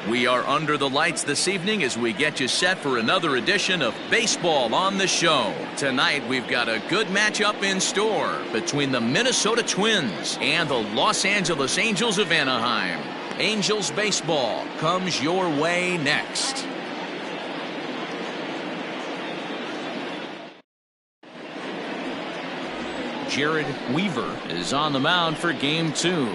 We are under the lights this evening as we get you set for another edition of Baseball on the Show. Tonight we've got a good matchup in store between the Minnesota Twins and the Los Angeles Angels of Anaheim. Angels baseball comes your way next. Jared Weaver is on the mound for game 2.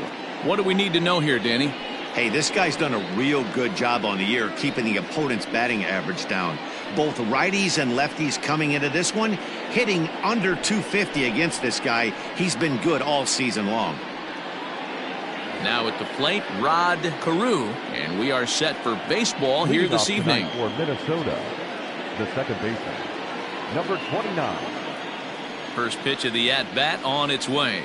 What do we need to know here, Danny? Hey, this guy's done a real good job on the year keeping the opponent's batting average down. Both righties and lefties coming into this one, hitting under 250 against this guy. He's been good all season long. Now at the plate, Rod Carew, and we are set for baseball here this evening. For Minnesota, the second baseman, number 29. First pitch of the at-bat on its way.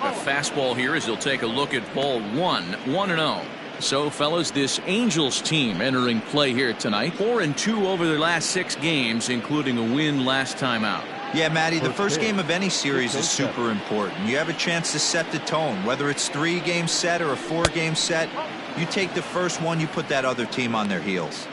A fastball here as he'll take a look at ball 1-0. So, fellas, this Angels team entering play here tonight. 4-2 over their last 6 games, including a win last time out. Yeah, Matty, the first game of any series is super important. You have a chance to set the tone, whether it's 3-game set or a 4-game set. You take the first one, you put that other team on their heels.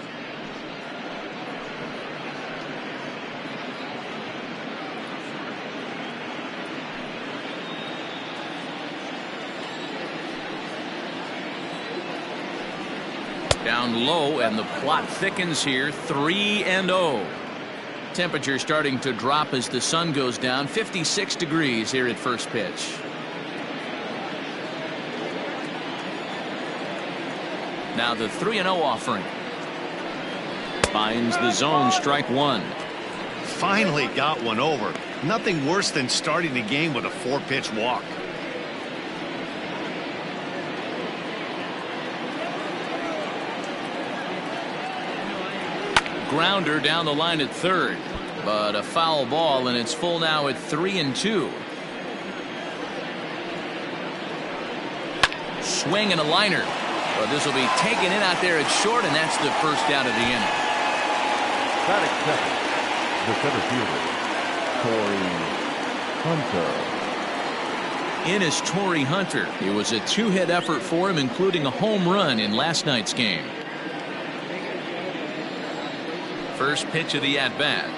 Down low, and the plot thickens here. 3-0. Temperature starting to drop as the sun goes down. 56 degrees here at first pitch. Now the 3-0 offering. Finds the zone, strike 1. Finally got one over. Nothing worse than starting the game with a 4-pitch walk. Grounder down the line at third, but a foul ball, and it's full now at 3-2. Swing and a liner, but this will be taken in out there at short, and that's the first out of the inning. Batting second, the center fielder, Torrey Hunter. In is Torrey Hunter. It was a 2-hit effort for him, including a home run in last night's game. First pitch of the at-bat.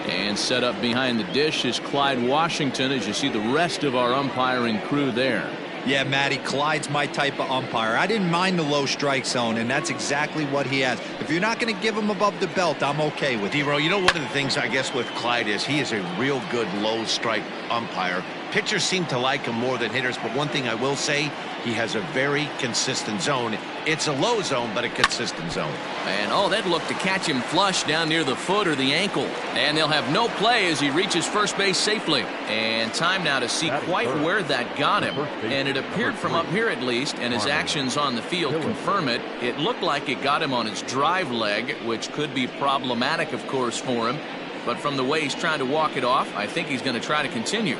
And set up behind the dish is Clyde Washington, as you see the rest of our umpiring crew there. Yeah, Matty, Clyde's my type of umpire. I didn't mind the low strike zone, and that's exactly what he has. If you're not going to give him above the belt, I'm okay with it. D-Row, you know, one of the things I guess with Clyde is he is a real good low strike umpire. Pitchers seem to like him more than hitters, but one thing I will say, he has a very consistent zone. It's a low zone, but a consistent zone. And oh, that looked to catch him flush down near the foot or the ankle. And they'll have no play as he reaches first base safely. And time now to see quite where that got him. And it appeared from up here at least, and his actions on the field confirm it. It looked like it got him on his drive leg, which could be problematic, of course, for him. But from the way he's trying to walk it off, I think he's going to try to continue.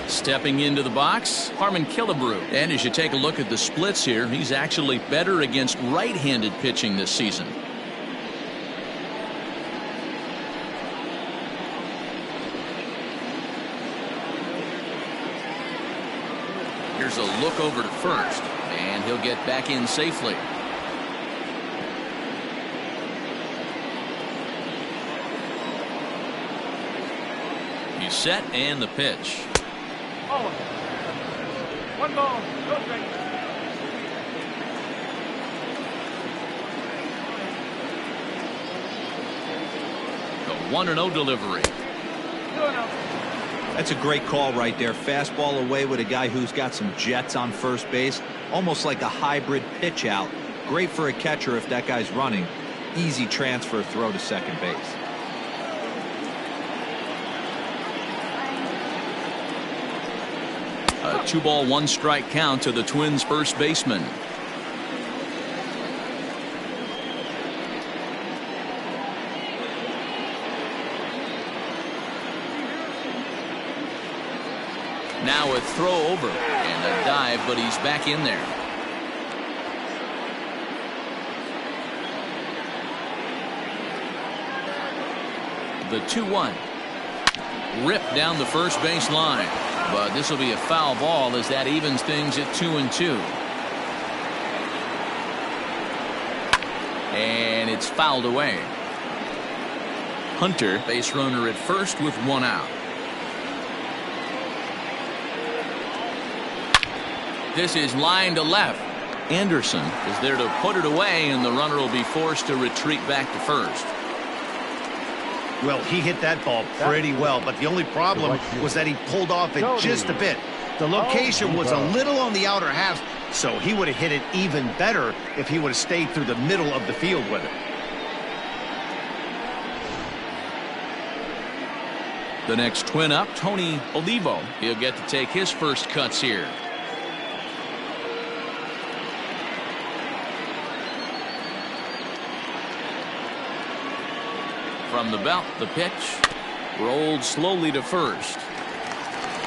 Stepping into the box, Harmon Killebrew. And as you take a look at the splits here, he's actually better against right-handed pitching this season. Here's a look over to first, and he'll get back in safely. He's set, and the pitch. 1 ball, no strike. The 1-0 delivery. 2-0. That's a great call right there. Fastball away with a guy who's got some jets on first base. Almost like a hybrid pitch out. Great for a catcher if that guy's running. Easy transfer throw to second base. A 2-ball, 1-strike count to the Twins' first baseman. Now a throw over and a dive, but he's back in there. The 2-1. Ripped down the first base line. But this will be a foul ball as that evens things at 2-2. And it's fouled away. Hunter, base runner at first with one out. This is line to left. Anderson is there to put it away, and the runner will be forced to retreat back to first. Well, he hit that ball pretty well, but the only problem was that he pulled off it just a bit. The location was a little on the outer half, so he would have hit it even better if he would have stayed through the middle of the field with it. The next twin up, Tony Olivo. He'll get to take his first cuts here. From the belt, the pitch rolled slowly to first.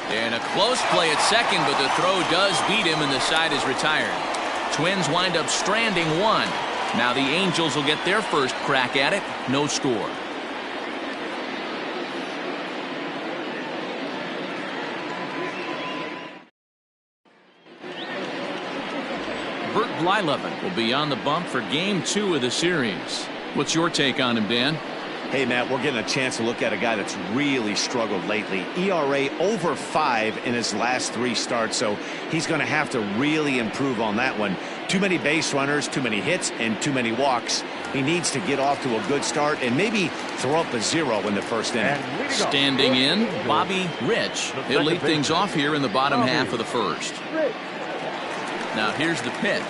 And a close play at second, but the throw does beat him and the side is retired. Twins wind up stranding one. Now the Angels will get their first crack at it. No score. Bert Blyleven will be on the bump for game 2 of the series. What's your take on him, Dan? Hey, Matt, we're getting a chance to look at a guy that's really struggled lately. ERA over 5 in his last 3 starts, so he's going to have to really improve on that one. Too many base runners, too many hits, and too many walks. He needs to get off to a good start and maybe throw up a 0 in the first inning. Standing in, Bobby Rich. He'll lead things off here in the bottom half of the first. Now here's the pitch.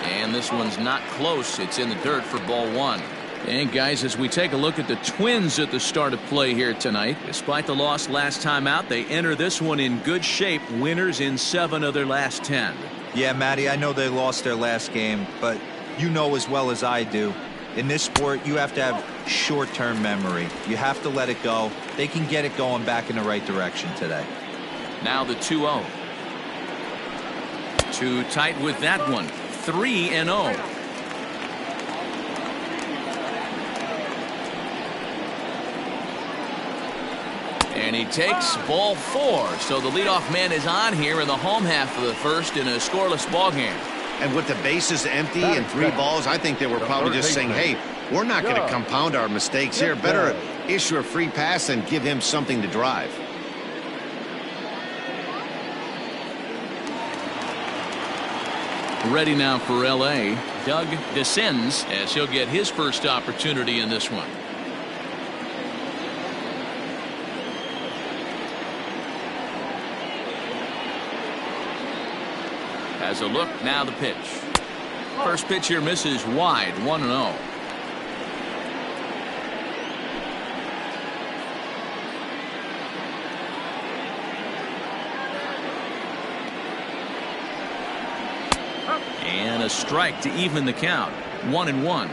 And this one's not close. It's in the dirt for ball 1. And guys, as we take a look at the Twins at the start of play here tonight, despite the loss last time out, they enter this one in good shape. Winners in 7 of their last 10. Yeah, Matty, I know they lost their last game, but you know as well as I do, in this sport you have to have short-term memory. You have to let it go. They can get it going back in the right direction today. Now the 2-0. Too tight with that one. 3-0. And he takes ball 4. So the leadoff man is on here in the home half of the first in a scoreless ball game. And with the bases empty and 3 balls, I think they were probably just saying, hey, we're not going to compound our mistakes here. Better issue a free pass and give him something to drive. Ready now for L.A. Doug descends as he'll get his first opportunity in this one. Has a look, now the pitch. First pitch here misses wide, 1-0. And a strike to even the count, 1-1.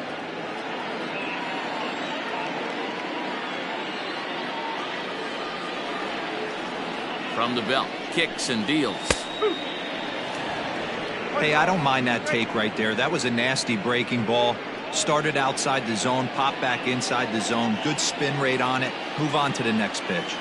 From the belt, kicks and deals. Hey, I don't mind that take right there. That was a nasty breaking ball. Started outside the zone, popped back inside the zone. Good spin rate on it. Move on to the next pitch.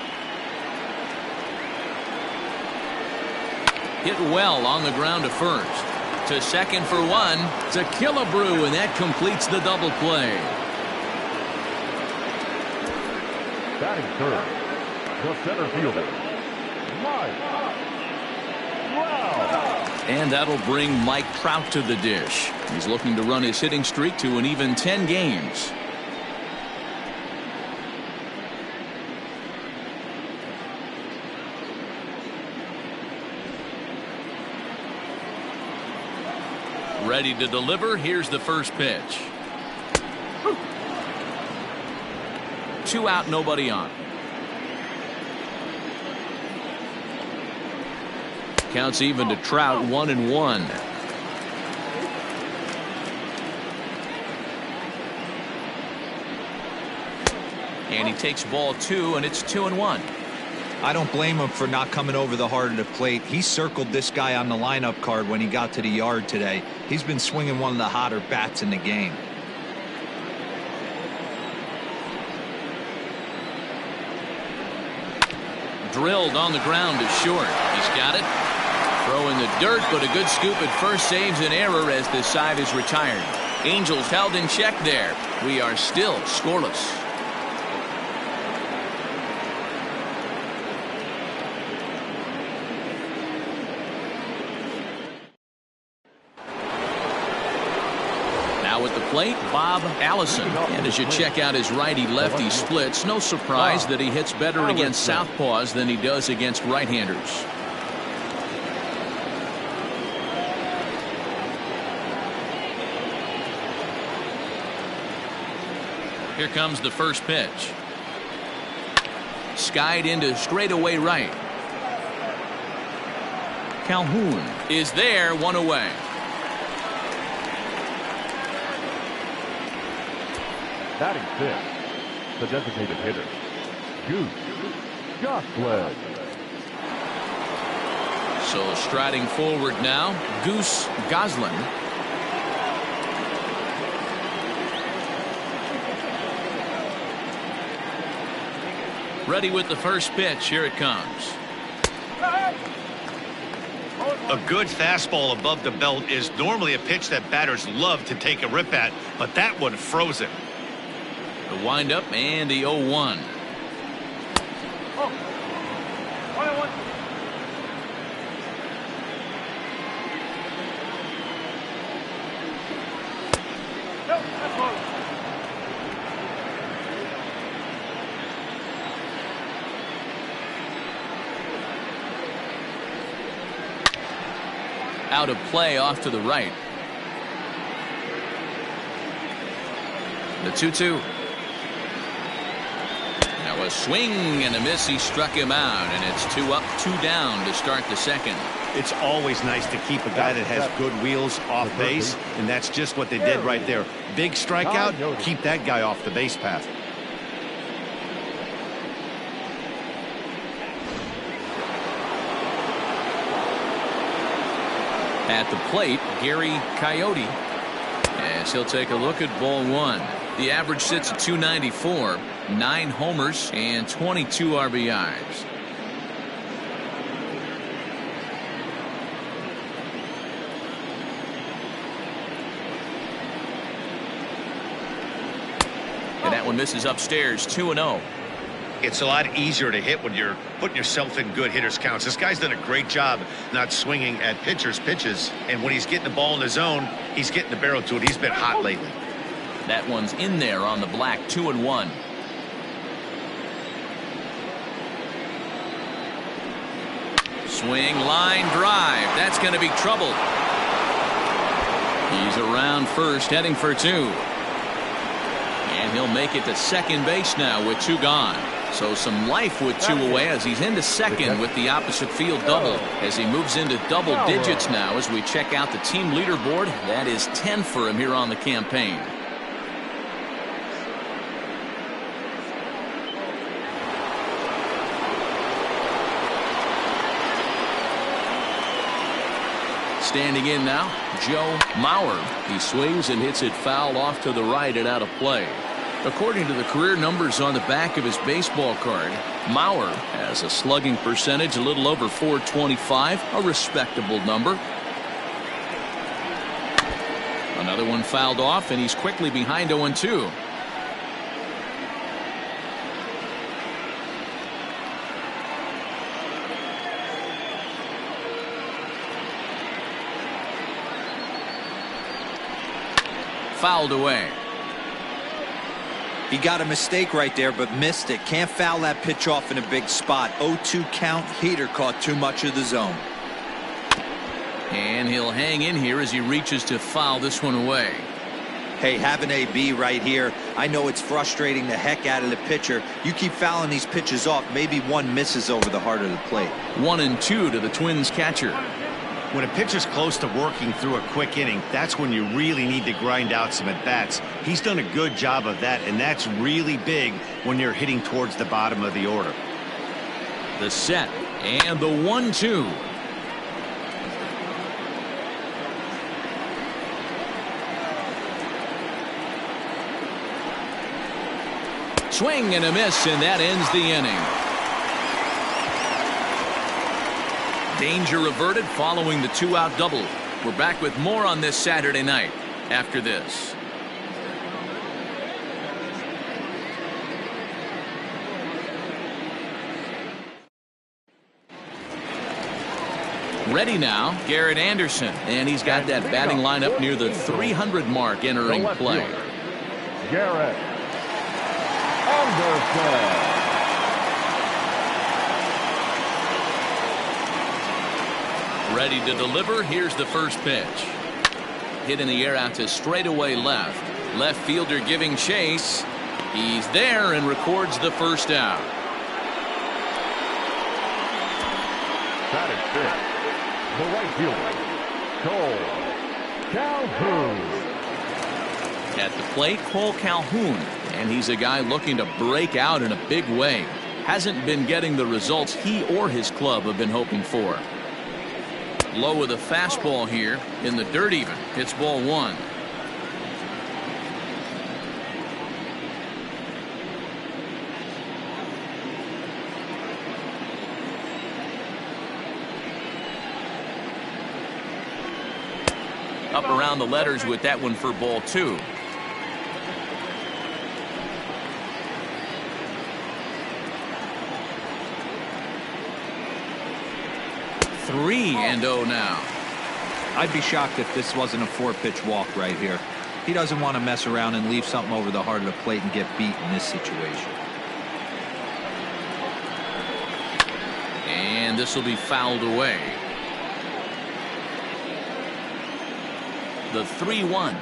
Hit well on the ground to first. To second for 1. To Killebrew, and that completes the double play. Batting third, the center fielder, Mike. And that'll bring Mike Trout to the dish. He's looking to run his hitting streak to an even 10 games. Ready to deliver. Here's the first pitch. 2 out, nobody on. Counts even to Trout, 1-1. And he takes ball 2, and it's 2-1. I don't blame him for not coming over the heart of the plate. He circled this guy on the lineup card when he got to the yard today. He's been swinging one of the hotter bats in the game. Drilled on the ground to short. He's got it. Throw in the dirt, but a good scoop at first saves an error as the side is retired. Angels held in check there. We are still scoreless. Now at the plate, Bob Allison. And as you check out his righty-lefty splits, no surprise that he hits better against southpaws than he does against right-handers. Here comes the first pitch. Skied into straightaway right. Calhoun is there, one away. Batting fifth, the designated hitter, Goose Goslin. So striding forward now, Goose Goslin. Ready with the first pitch. Here it comes. A good fastball above the belt is normally a pitch that batters love to take a rip at, but that one froze it. The windup and the 0-1. Oh. 1-1. No, that's close. Out of play off to the right. The 2-2. Now a swing and a miss. He struck him out, and it's 2 up, 2 down to start the second. It's always nice to keep a guy that has good wheels off base, and that's just what they did right there. Big strikeout, keep that guy off the base path. At the plate, Gary Coyote. As he'll take a look at ball one. The average sits at 294, 9 homers, and 22 RBIs. And that one misses upstairs, 2-0. It's a lot easier to hit when you're putting yourself in good hitters counts. This guy's done a great job not swinging at pitchers' pitches, and when he's getting the ball in the zone, he's getting the barrel to it. He's been hot lately. That one's in there on the black, 2-1. Swing, line drive. That's going to be trouble. He's around first, heading for 2. And he'll make it to second base now with 2 gone. So some life with 2 away as he's into second with the opposite field double. As he moves into double digits now as we check out the team leaderboard. That is 10 for him here on the campaign. Standing in now, Joe Mauer. He swings and hits it foul off to the right and out of play. According to the career numbers on the back of his baseball card, Mauer has a slugging percentage a little over .425, a respectable number. Another one fouled off, and he's quickly behind 0-2. Fouled away. He got a mistake right there, but missed it. Can't foul that pitch off in a big spot. 0-2 count. Heater caught too much of the zone. And he'll hang in here as he reaches to foul this one away. Hey, have an AB right here. I know it's frustrating the heck out of the pitcher. You keep fouling these pitches off, maybe one misses over the heart of the plate. 1-2 to the Twins catcher. When a pitcher's close to working through a quick inning, that's when you really need to grind out some at-bats. He's done a good job of that, and that's really big when you're hitting towards the bottom of the order. The set and the 1-2. Swing and a miss, and that ends the inning. Danger averted following the 2-out double. We're back with more on this Saturday night after this. Ready now, Garrett Anderson, and he's got that batting lineup near the 300 mark entering play. Garrett Anderson. Ready to deliver. Here's the first pitch. Hit in the air out to straightaway left. Left fielder giving chase. He's there and records the first out. That is fifth. The right fielder, Cole Calhoun. At the plate, Cole Calhoun, and he's a guy looking to break out in a big way. Hasn't been getting the results he or his club have been hoping for. Low with a fastball here in the dirt even. It's ball one. Up around the letters with that one for ball two. Three and 0 now. I'd be shocked if this wasn't a 4-pitch walk right here. He doesn't want to mess around and leave something over the heart of the plate and get beat in this situation. And this will be fouled away. The 3-1.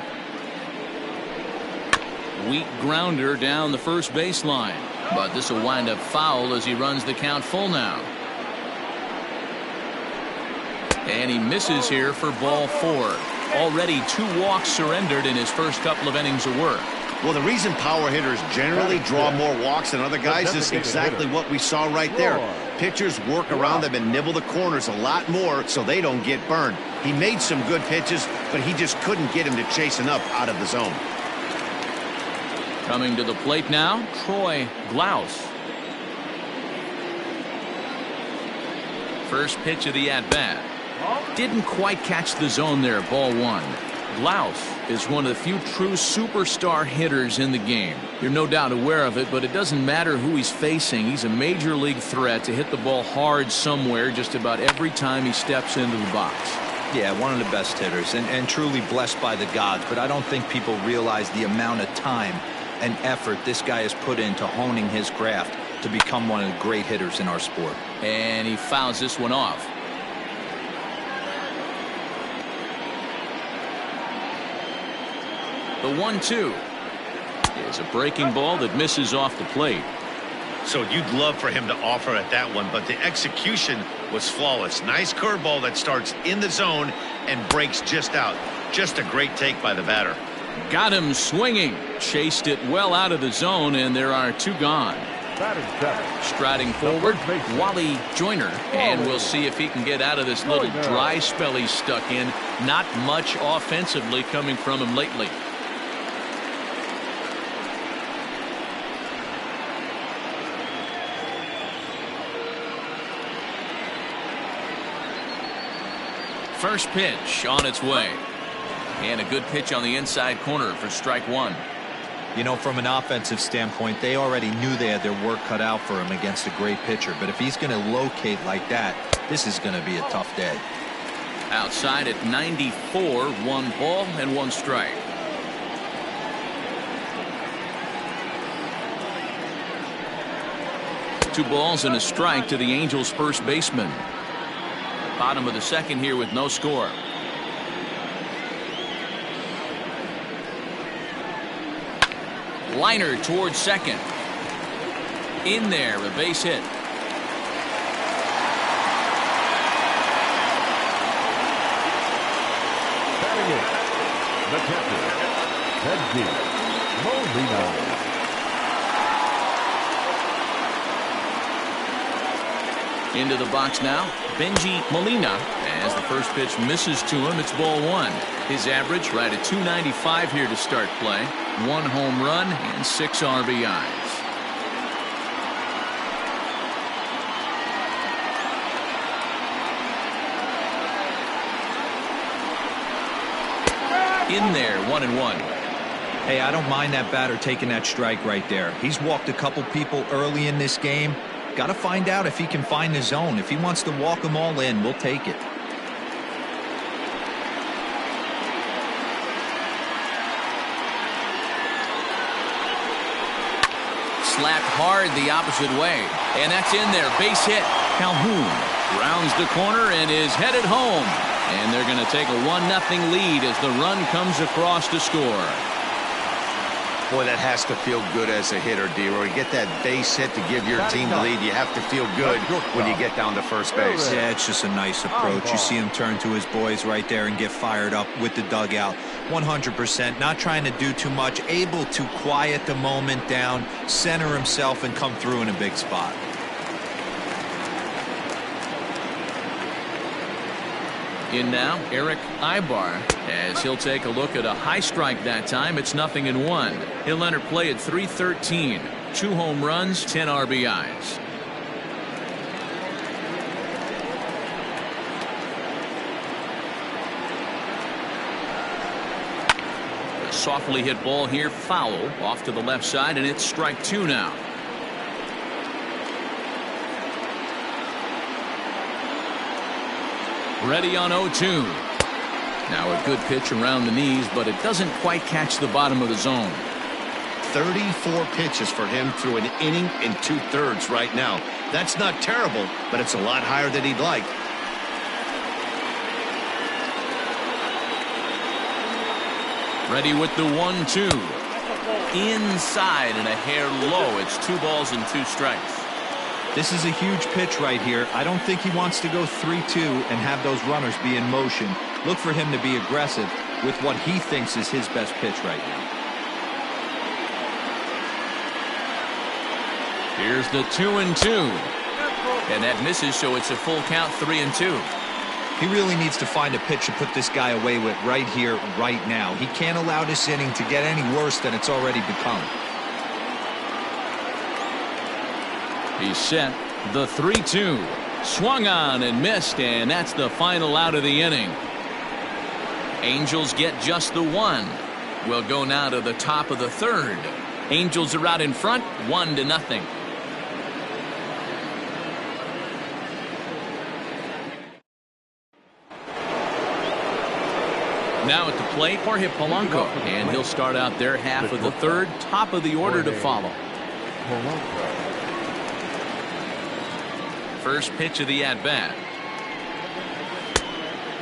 Weak grounder down the first baseline, but this will wind up foul as he runs the count full now. And he misses here for ball four. Already 2 walks surrendered in his first couple of innings of work. Well, the reason power hitters generally draw more walks than other guys is exactly what we saw right there. Pitchers work around them and nibble the corners a lot more so they don't get burned. He made some good pitches, but he just couldn't get him to chase enough out of the zone. Coming to the plate now, Troy Glaus. First pitch of the at-bat. Didn't quite catch the zone there, ball one. Glaus is one of the few true superstar hitters in the game. You're no doubt aware of it, but it doesn't matter who he's facing. He's a major league threat to hit the ball hard somewhere just about every time he steps into the box. Yeah, one of the best hitters and truly blessed by the gods, but I don't think people realize the amount of time and effort this guy has put into honing his craft to become one of the great hitters in our sport. And he fouls this one off. The 1-2 is a breaking ball that misses off the plate. So you'd love for him to offer at that one, but the execution was flawless. Nice curveball that starts in the zone and breaks just out. Just a great take by the batter. Got him swinging. Chased it well out of the zone, and there are 2 gone. Striding forward, Wally Joyner, and we'll see if he can get out of this little dry spell he's stuck in. Not much offensively coming from him lately. First pitch on its way. And a good pitch on the inside corner for strike one. You know, from an offensive standpoint, they already knew they had their work cut out for him against a great pitcher. But if he's going to locate like that, this is going to be a tough day. Outside at 94, 1 ball and 1 strike. Two balls and a strike to the Angels' first baseman. Bottom of the second here with no score. Liner towards second. In there, a base hit. Batting it, the catcher, Benji Molina. Into the box now, Benji Molina. As the first pitch misses to him, it's ball one. His average right at .295 here to start play. 1 home run and 6 RBIs. In there, 1-1. Hey, I don't mind that batter taking that strike right there. He's walked a couple people early in this game. Got to find out if he can find the zone. If he wants to walk them all in, we'll take it. Slapped hard the opposite way. And that's in there. Base hit. Calhoun rounds the corner and is headed home. And they're going to take a 1-0 lead as the run comes across to score. Boy, that has to feel good as a hitter, D-Roy. You get that base hit to give your team the lead. You have to feel good when you get down to first base. Yeah, it's just a nice approach. You see him turn to his boys right there and get fired up with the dugout. 100%, not trying to do too much, able to quiet the moment down, center himself, and come through in a big spot. In now, Eric Ibar, as he'll take a look at a high strike that time. It's 0-1. He'll enter play at .313. 2 home runs, 10 RBIs. A softly hit ball here, foul, off to the left side, and it's strike 2 now. Ready on 0-2. Now a good pitch around the knees, but it doesn't quite catch the bottom of the zone. 34 pitches for him through an inning and 2/3 right now. That's not terrible, but it's a lot higher than he'd like. Ready with the 1-2. Inside and a hair low. It's 2 balls and 2 strikes. This is a huge pitch right here. I don't think he wants to go 3-2 and have those runners be in motion. Look for him to be aggressive with what he thinks is his best pitch right now. Here's the 2-2. And that misses, so it's a full count, 3-2. He really needs to find a pitch to put this guy away with right here, right now. He can't allow this inning to get any worse than it's already become. He's set. The 3-2. Swung on and missed, and that's the final out of the inning. Angels get just the 1. We'll go now to the top of the 3rd. Angels are out in front, 1-0. Now at the plate, Jorge Polanco, and he'll start out their half of the 3rd. Top of the order to follow. First pitch of the at-bat.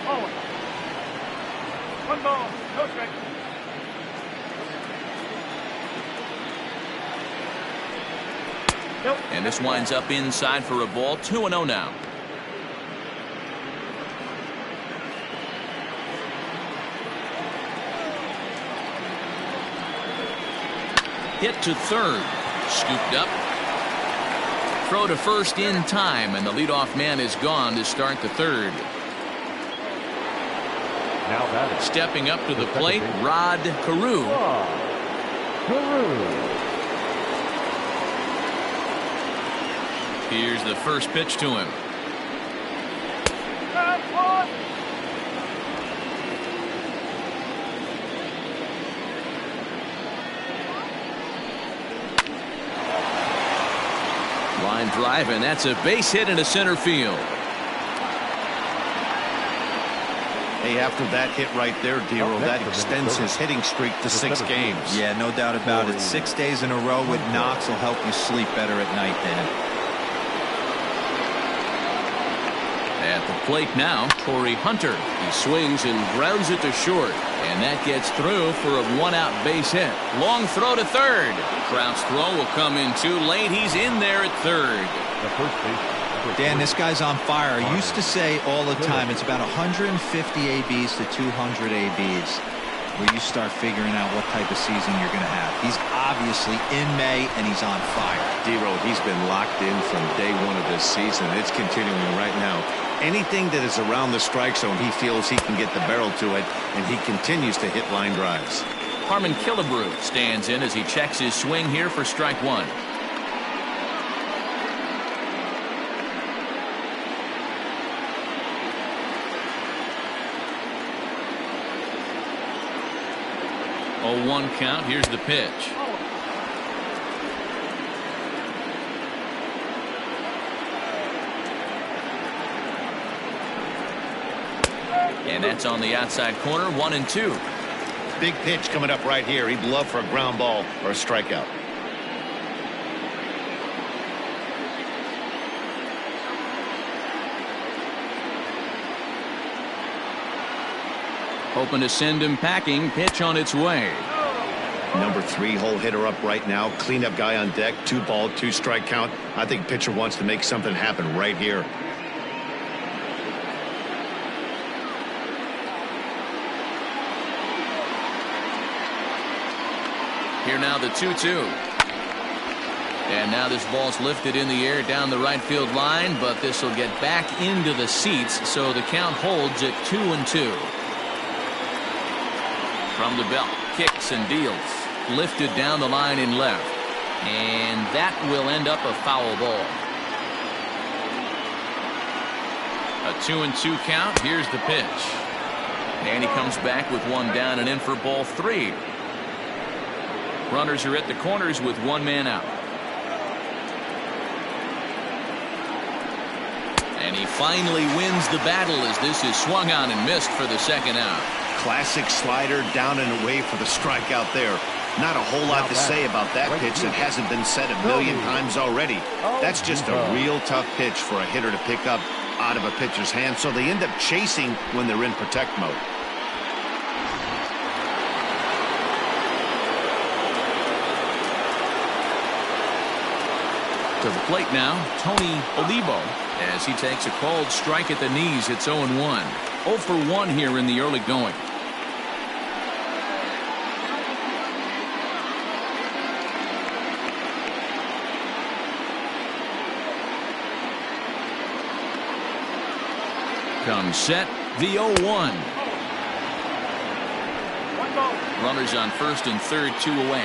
Oh. 1 ball, no strike. Nope. And this winds up inside for a ball. 2-0 now. Hit to 3rd. Scooped up. Throw to first in time, and the leadoff man is gone to start the 3rd. Now batting. Stepping up to the plate, Rod Carew. Here's the first pitch to him. Line drive, and that's a base hit into center field. Hey, after that hit right there, D-Roy, that extends his hitting streak to 6 games. Yeah, no doubt about it. 6 days in a row with knocks will help you sleep better at night, Dan. At the plate now, Torrey Hunter. He swings and grounds it to short, and that gets through for a 1-out base hit. Long throw to 3rd. Trout's throw will come in too late. He's in there at 3rd. The first base. Dan, this guy's on fire. I used to say all the time it's about 150 ABs to 200 ABs where you start figuring out what type of season you're going to have. He's obviously in May, and he's on fire. D-Roy, he's been locked in from day 1 of this season. It's continuing right now. Anything that is around the strike zone, he feels he can get the barrel to it, and he continues to hit line drives. Harmon Killebrew stands in as he checks his swing here for strike 1. 0-1 count. Here's the pitch. And that's on the outside corner. 1-2. Big pitch coming up right here. He'd love for a ground ball or a strikeout. Hoping to send him packing. Pitch on its way. Number 3 hole hitter up right now. Cleanup guy on deck. 2-ball, 2-strike count. I think pitcher wants to make something happen right here. Here now the 2-2. And now this ball's lifted in the air down the right field line, but this will get back into the seats, so the count holds at 2-2. From the belt, kicks and deals. Lifted down the line in left. And that will end up a foul ball. A 2-2 count. Here's the pitch. And he comes back with one down and in for ball 3. Runners are at the corners with one man out. And he finally wins the battle as this is swung on and missed for the second out. Classic slider down and away for the strikeout there. Not a whole lot to say about that pitch that hasn't been said a million times already. That's just a real tough pitch for a hitter to pick up out of a pitcher's hand, so they end up chasing when they're in protect mode. To the plate now, Tony Olivo, as he takes a called strike at the knees. It's 0-1. 0 for 1 here in the early going. Comes set, the 0-1. Runners on first and third, 2 away.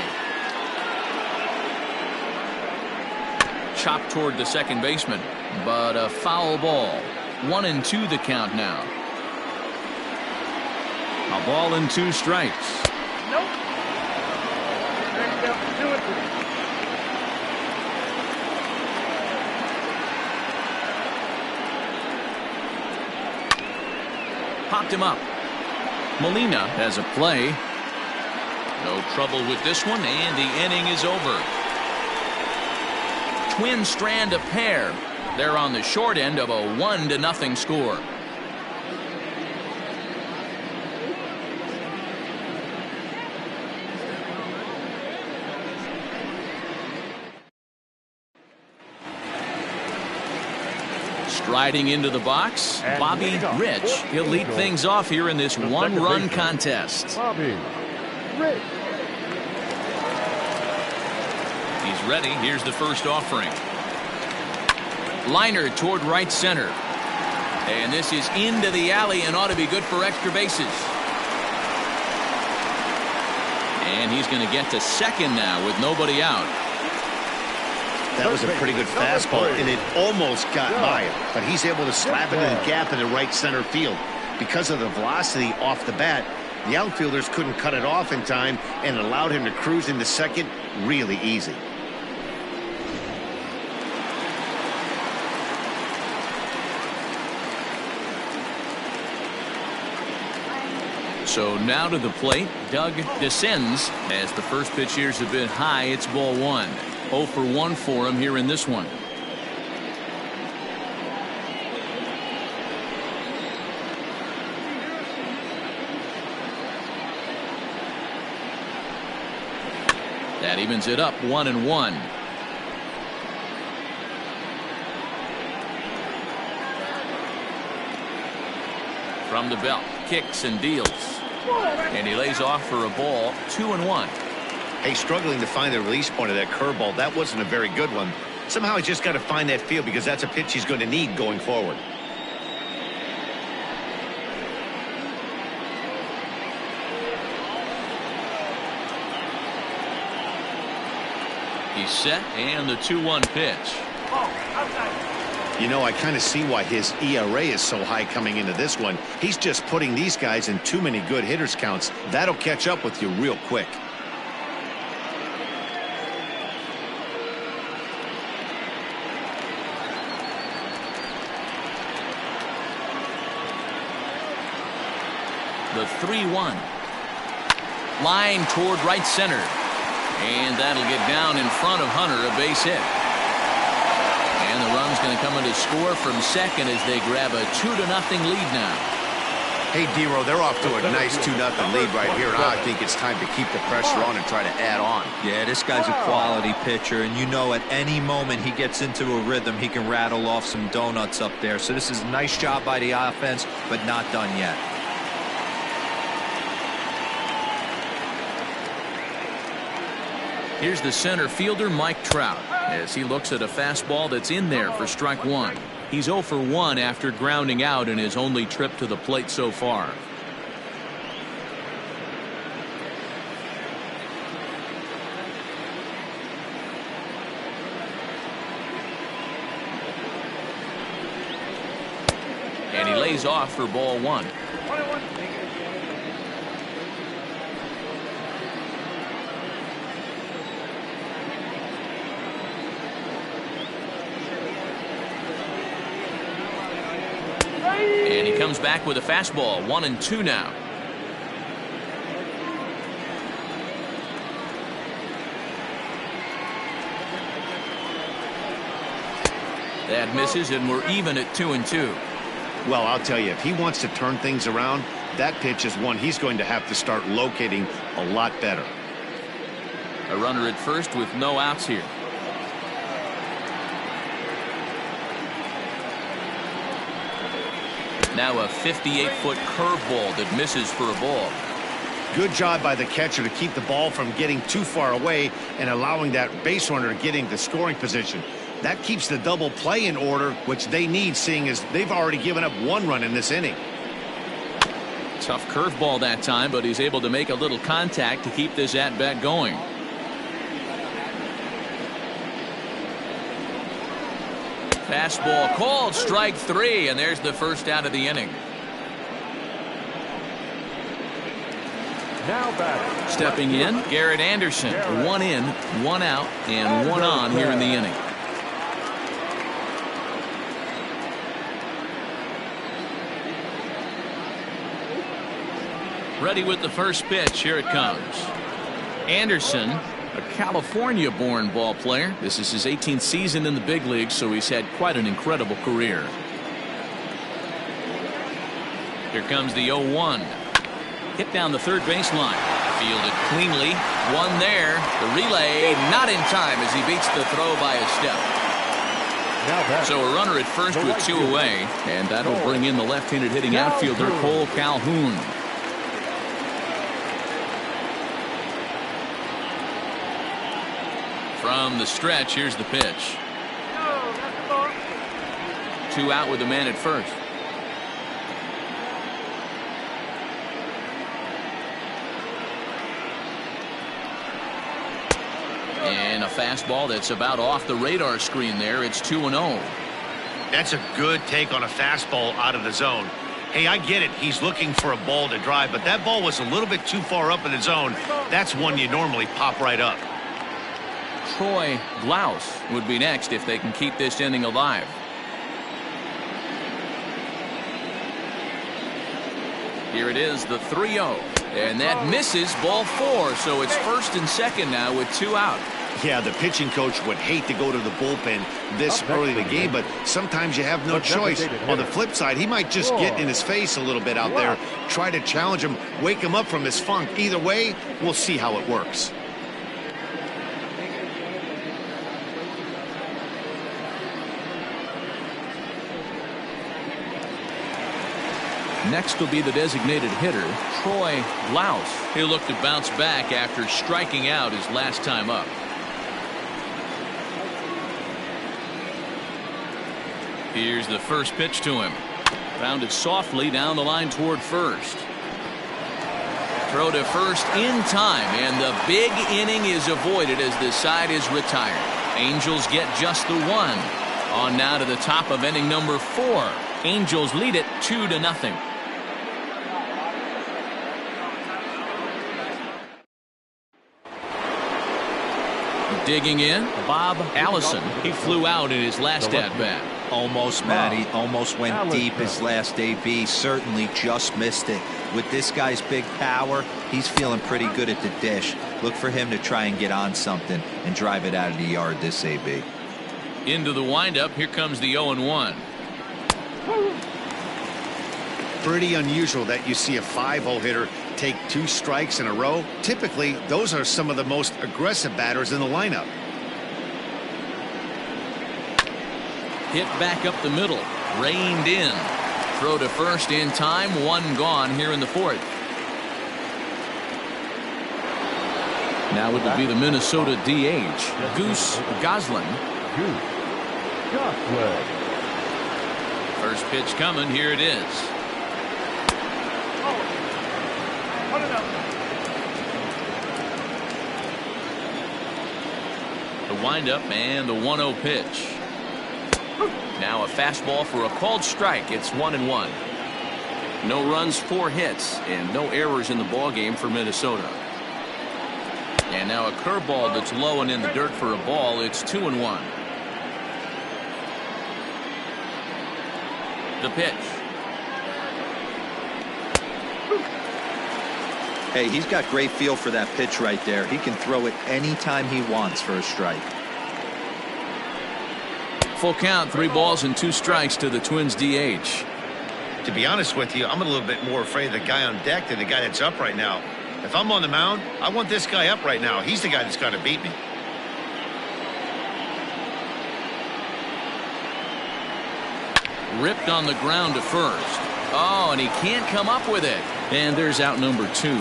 Chopped toward the second baseman, but a foul ball. 1-2 the count now. A ball and 2 strikes. Nope. 2-2. Popped him up. Molina has a play. No trouble with this one, and the inning is over. Twin strand a pair. They're on the short end of a 1-0 score. Striding into the box, Bobby Rich. He'll lead things off here in this one-run contest. Bobby Rich. He's ready. Here's the first offering. Liner toward right center. And this is into the alley and ought to be good for extra bases. And he's going to get to second now with nobody out. That was a pretty good fastball, and it almost got by him. But he's able to slap it in the gap in the right center field. Because of the velocity off the bat, the outfielders couldn't cut it off in time and allowed him to cruise into second really easy. So now to the plate, Doug descends as the first pitch here's a bit high. It's ball 1. 0 for 1 for him here in this one. That evens it up 1-1. From the belt, kicks and deals. And he lays off for a ball. 2-1. Hey, struggling to find the release point of that curveball. That wasn't a very good one. Somehow he's just got to find that feel because that's a pitch he's going to need going forward. He's set, and the 2-1 pitch. You know, I kind of see why his ERA is so high coming into this one. He's just putting these guys in too many good hitters counts. That'll catch up with you real quick. The 3-1. Line toward right center. And that'll get down in front of Hunter, a base hit. And the run's going to come in to score from second as they grab a 2-0 lead now. Hey, D-Row, they're off to a nice 2-0 lead right here. Now I think it's time to keep the pressure on and try to add on. Yeah, this guy's a quality pitcher, and you know at any moment he gets into a rhythm, he can rattle off some donuts up there. So this is a nice job by the offense, but not done yet. Here's the center fielder, Mike Trout, as he looks at a fastball that's in there for strike one. He's 0 for 1 after grounding out in his only trip to the plate so far. And he lays off for ball 1. And he comes back with a fastball, 1-2 now. That misses, and we're even at 2-2. Well, I'll tell you, if he wants to turn things around, that pitch is one he's going to have to start locating a lot better. A runner at first with no outs here. Now a 58-foot curveball that misses for a ball. Good job by the catcher to keep the ball from getting too far away and allowing that base runner to get into scoring position. That keeps the double play in order, which they need, seeing as they've already given up 1 run in this inning. Tough curveball that time, but he's able to make a little contact to keep this at-bat going. Fastball called, strike 3, and there's the first out of the inning. Now batting. Stepping in, Garrett Anderson. 1 in, 1 out, and 1 on here in the inning. Ready with the first pitch. Here it comes. Anderson, a California-born ball player. This is his 18th season in the big leagues, so he's had quite an incredible career. Here comes the 0-1. Hit down the third baseline. Fielded cleanly. 1 there. The relay not in time as he beats the throw by a step. So a runner at first with 2 away, and that'll bring in the left-handed hitting outfielder Cole Calhoun. From the stretch, here's the pitch. 2 out with a man at first. And a fastball that's about off the radar screen there. It's 2-0. That's a good take on a fastball out of the zone. Hey, I get it. He's looking for a ball to drive, but that ball was a little bit too far up in the zone. That's one you normally pop right up. Troy Glaus would be next if they can keep this inning alive. Here it is, the 3-0. And that misses, ball 4. So it's first and second now with 2 out. Yeah, the pitching coach would hate to go to the bullpen this early in the game, but sometimes you have no choice. On the flip side, he might just get in his face a little bit out there, try to challenge him, wake him up from his funk. Either way, we'll see how it works. Next will be the designated hitter, Troy Glaus. He'll look to bounce back after striking out his last time up. Here's the first pitch to him. Grounded softly down the line toward first. Throw to first in time, and the big inning is avoided as the side is retired. Angels get just the 1. On now to the top of inning number 4. Angels lead it 2-0. Digging in, Bob Allison. He flew out in his last at-bat. Almost, Matty. Almost went deep his last AB. Certainly just missed it. With this guy's big power, he's feeling pretty good at the dish. Look for him to try and get on something and drive it out of the yard this AB. Into the windup. Here comes the 0-1. Pretty unusual that you see a 5-hole hitter take 2 strikes in a row. Typically, those are some of the most aggressive batters in the lineup. Hit back up the middle. Reined in. Throw to first in time. 1 gone here in the 4th. Now it would be the Minnesota DH, Goose Goslin. First pitch coming. Here it is. The windup and the 1-0 pitch. Now a fastball for a called strike. It's 1-1. No runs, 4 hits, and no errors in the ball game for Minnesota. And now a curveball that's low and in the dirt for a ball. It's 2-1. The pitch. Hey, he's got great feel for that pitch right there. He can throw it anytime he wants for a strike. Full count, 3 balls and 2 strikes to the Twins DH. To be honest with you, I'm a little bit more afraid of the guy on deck than the guy that's up right now. If I'm on the mound, I want this guy up right now. He's the guy that's got to beat me. Ripped on the ground to first. Oh, and he can't come up with it. And there's out number 2.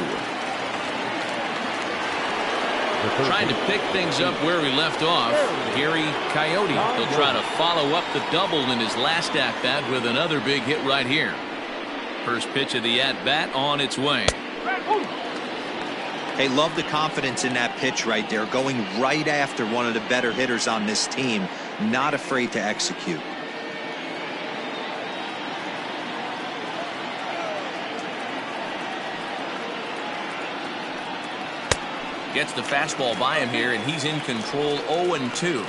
Trying to pick things up where he left off. Gary Coyote. He'll try to follow up the double in his last at-bat with another big hit right here. First pitch of the at-bat on its way. Hey, love the confidence in that pitch right there. Going right after one of the better hitters on this team. Not afraid to execute. Gets the fastball by him here, and he's in control. 0-2.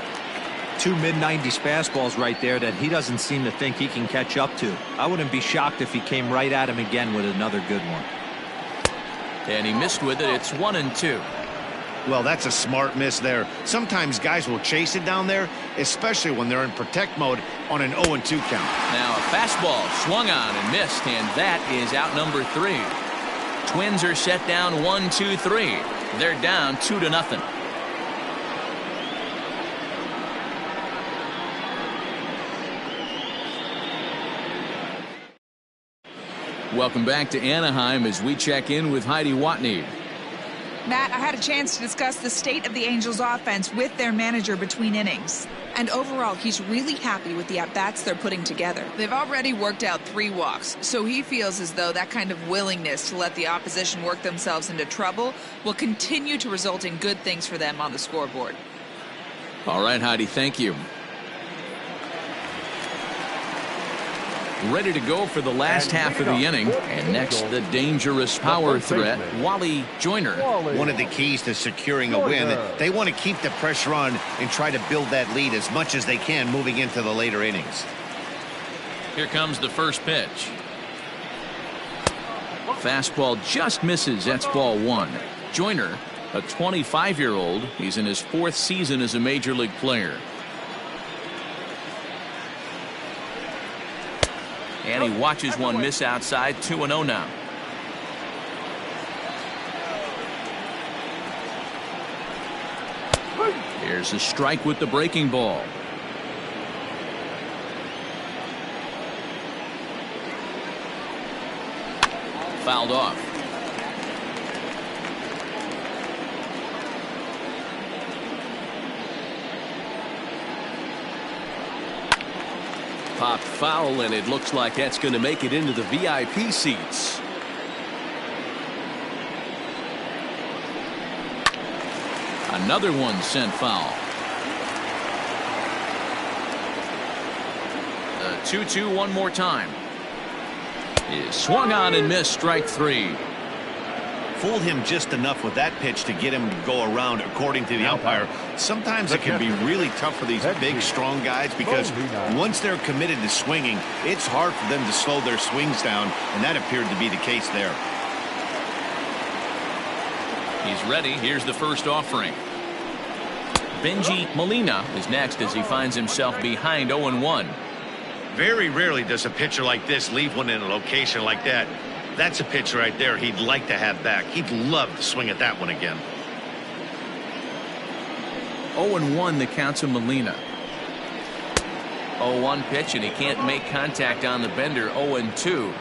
2 mid-90s fastballs right there that he doesn't seem to think he can catch up to. I wouldn't be shocked if he came right at him again with another good one. And he missed with it. It's 1-2. Well, that's a smart miss there. Sometimes guys will chase it down there, especially when they're in protect mode on an 0-2 count. Now a fastball swung on and missed, and that is out number 3. Twins are set down 1-2-3. They're down 2-0. Welcome back to Anaheim as we check in with Heidi Watney. Matt, I had a chance to discuss the state of the Angels offense with their manager between innings. And overall, he's really happy with the at-bats they're putting together. They've already worked out 3 walks, so he feels as though that kind of willingness to let the opposition work themselves into trouble will continue to result in good things for them on the scoreboard. All right, Heidi, thank you. Ready to go for the last half of the inning. And next, the dangerous power threat, Wally Joyner. One of the keys to securing a win, they want to keep the pressure on and try to build that lead as much as they can moving into the later innings. Here comes the first pitch. Fastball just misses. That's ball 1. Joyner, a 25-year-old. He's in his 4th season as a major league player. And he watches one miss outside. 2-0 now. Here's a strike with the breaking ball. Fouled off. Popped foul, and it looks like that's going to make it into the VIP seats. Another one sent foul. The 2-2 one more time. Is swung on and missed, strike 3. Fooled him just enough with that pitch to get him to go around, according to the umpire. Sometimes it can be really tough for these big, strong guys because once they're committed to swinging, it's hard for them to slow their swings down, and that appeared to be the case there. He's ready. Here's the first offering. Benji Molina is next as he finds himself behind 0-1. Very rarely does a pitcher like this leave one in a location like that. That's a pitch right there he'd like to have back. He'd love to swing at that one again. 0-1 the count to Molina. 0-1 pitch, and he can't make contact on the bender. 0-2.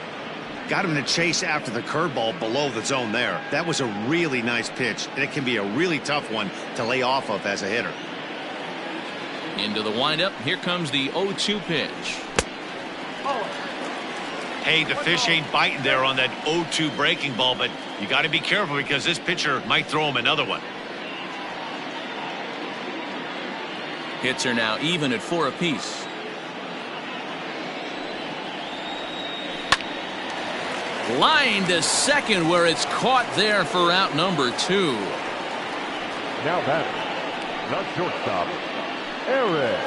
Got him to chase after the curveball below the zone there. That was a really nice pitch, and it can be a really tough one to lay off of as a hitter. Into the windup. Here comes the 0-2 pitch. Hey, the fish ain't biting there on that 0-2 breaking ball, but you got to be careful because this pitcher might throw him another one. Hits are now even at 4 apiece. Line to second where it's caught there for out number 2. Now batting, the shortstop, Eric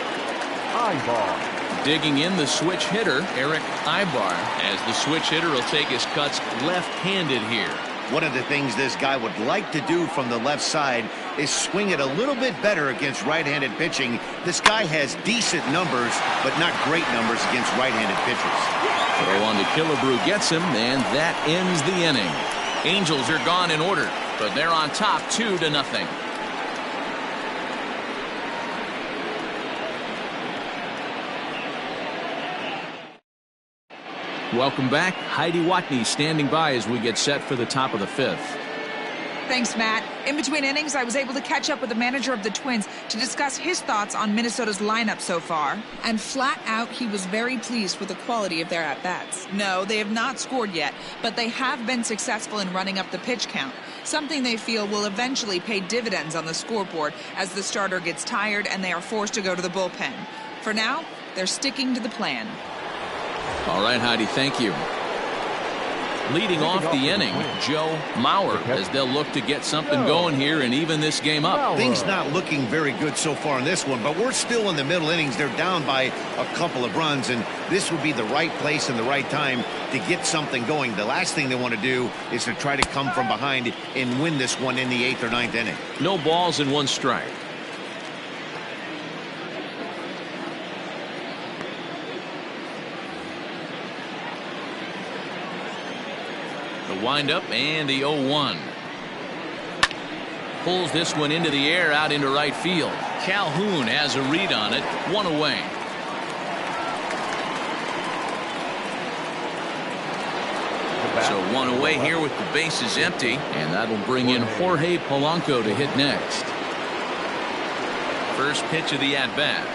Ibar. Digging in the switch hitter, Eric Ibar, as the switch hitter will take his cuts left-handed here. One of the things this guy would like to do from the left side is swing it a little bit better against right-handed pitching. This guy has decent numbers, but not great numbers against right-handed pitchers. Throw on to Killebrew gets him, and that ends the inning. Angels are gone in order, but they're on top 2-0. Welcome back. Heidi Watney standing by as we get set for the top of the 5th. Thanks, Matt. In between innings, I was able to catch up with the manager of the Twins to discuss his thoughts on Minnesota's lineup so far. And flat out, he was very pleased with the quality of their at-bats. No, they have not scored yet, but they have been successful in running up the pitch count, something they feel will eventually pay dividends on the scoreboard as the starter gets tired and they are forced to go to the bullpen. For now, they're sticking to the plan. All right, Heidi, thank you. Leading off the inning, Joe Mauer, as they'll look to get something going here and even this game up. Things not looking very good so far in this one, but we're still in the middle innings. They're down by a couple of runs, and this would be the right place and the right time to get something going. The last thing they want to do is to try to come from behind and win this one in the 8th or 9th inning. No balls and 1 strike. The windup and the 0-1. Pulls this one into the air out into right field. Calhoun has a read on it. 1 away. So 1 away here with the bases empty, and that'll bring in Jorge Polanco to hit next. First pitch of the at-bat.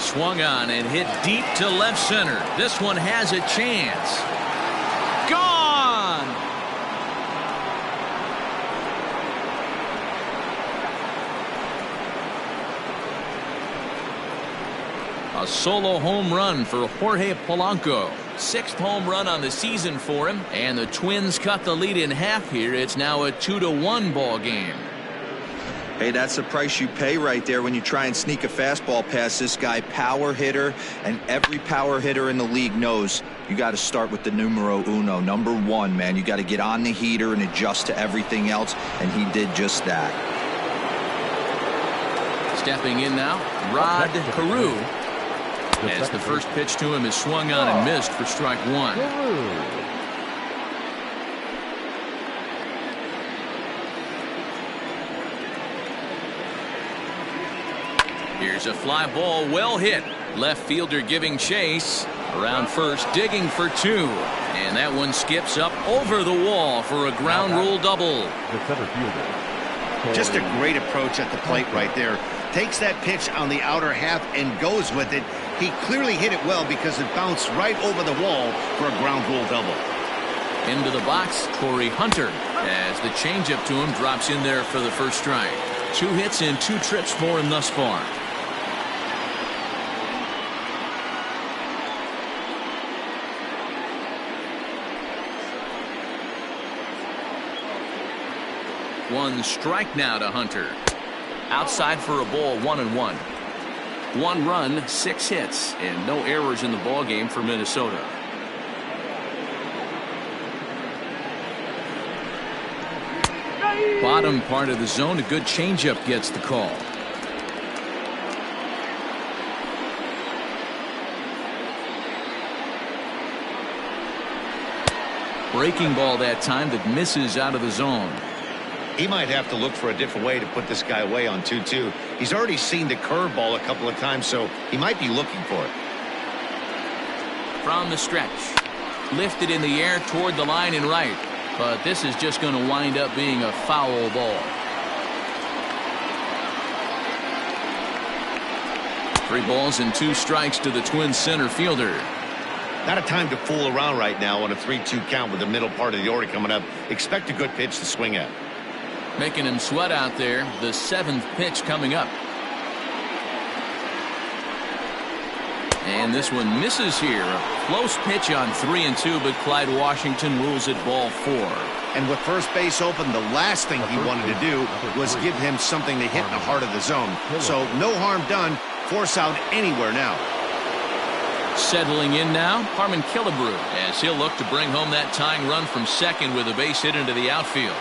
Swung on and hit deep to left center. This one has a chance. Gone! A solo home run for Jorge Polanco. 6th home run on the season for him, and the Twins cut the lead in half here. It's now a 2-1 ball game. Hey, that's the price you pay right there when you try and sneak a fastball past this guy. Power hitter, and every power hitter in the league knows you got to start with the numero uno, number 1, man. You got to get on the heater and adjust to everything else, and he did just that. Stepping in now, Rod Carew, as the first pitch to him is swung on and missed for strike 1. Here's a fly ball, well hit. Left fielder giving chase. Around first, digging for 2. And that one skips up over the wall for a ground rule double. The center fielder. Just a great approach at the plate right there. Takes that pitch on the outer half and goes with it. He clearly hit it well because it bounced right over the wall for a ground rule double. Into the box, Corey Hunter, as the changeup to him drops in there for the first strike. 2 hits and 2 trips for him thus far. One strike now to Hunter. Outside for a ball, 1-1. 1 run, 6 hits, and no errors in the ball game for Minnesota. Bottom part of the zone, a good changeup gets the call. Breaking ball that time that misses out of the zone. He might have to look for a different way to put this guy away on 2-2. He's already seen the curveball a couple of times, so he might be looking for it. From the stretch. Lifted in the air toward the line and right. But this is just going to wind up being a foul ball. 3 balls and 2 strikes to the Twins center fielder. Not a time to fool around right now on a 3-2 count with the middle part of the order coming up. Expect a good pitch to swing at. Making him sweat out there. The 7th pitch coming up. And this one misses here. A close pitch on 3-2, but Clyde Washington rules it ball 4. And with first base open, the last thing he wanted to do was give him something to hit in the heart of the zone. So no harm done. Force out anywhere now. Settling in now, Harmon Killebrew, as he'll look to bring home that tying run from second with a base hit into the outfield.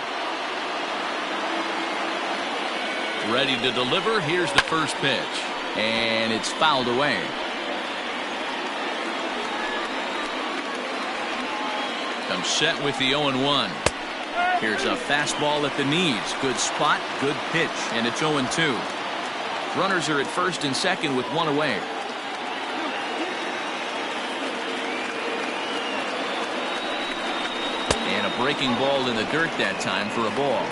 Ready to deliver. Here's the first pitch. And it's fouled away. Comes set with the 0-1. Here's a fastball at the knees. Good spot, good pitch, and it's 0-2. Runners are at first and second with 1 away. And a breaking ball in the dirt that time for a ball.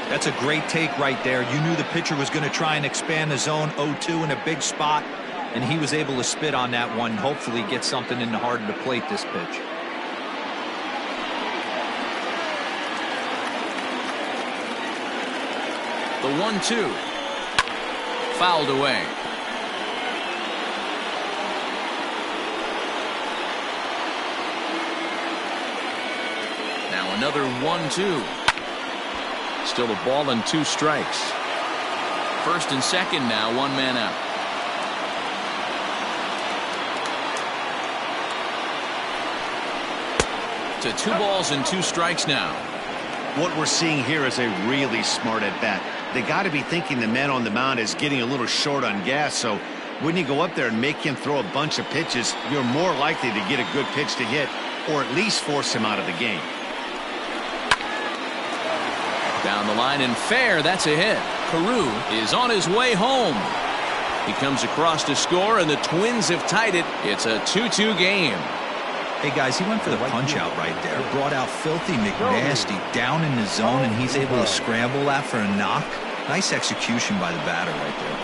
That's a great take right there. You knew the pitcher was going to try and expand the zone. 0-2 in a big spot, and he was able to spit on that one. Hopefully get something in the heart of the plate this pitch. The 1-2. Fouled away. Now another 1-2. Still a ball and 2 strikes. First and second now, 1 man out. To 2 balls and 2 strikes now. What we're seeing here is a really smart at bat. They got to be thinking the man on the mound is getting a little short on gas, so when you go up there and make him throw a bunch of pitches, you're more likely to get a good pitch to hit or at least force him out of the game. Down the line and fair, that's a hit. Carew is on his way home. He comes across to score, and the Twins have tied it. It's a 2-2 game. Hey guys, he went for the punch out right there. Brought out Filthy McNasty down in the zone, and he's able to scramble that for a knock. Nice execution by the batter right there.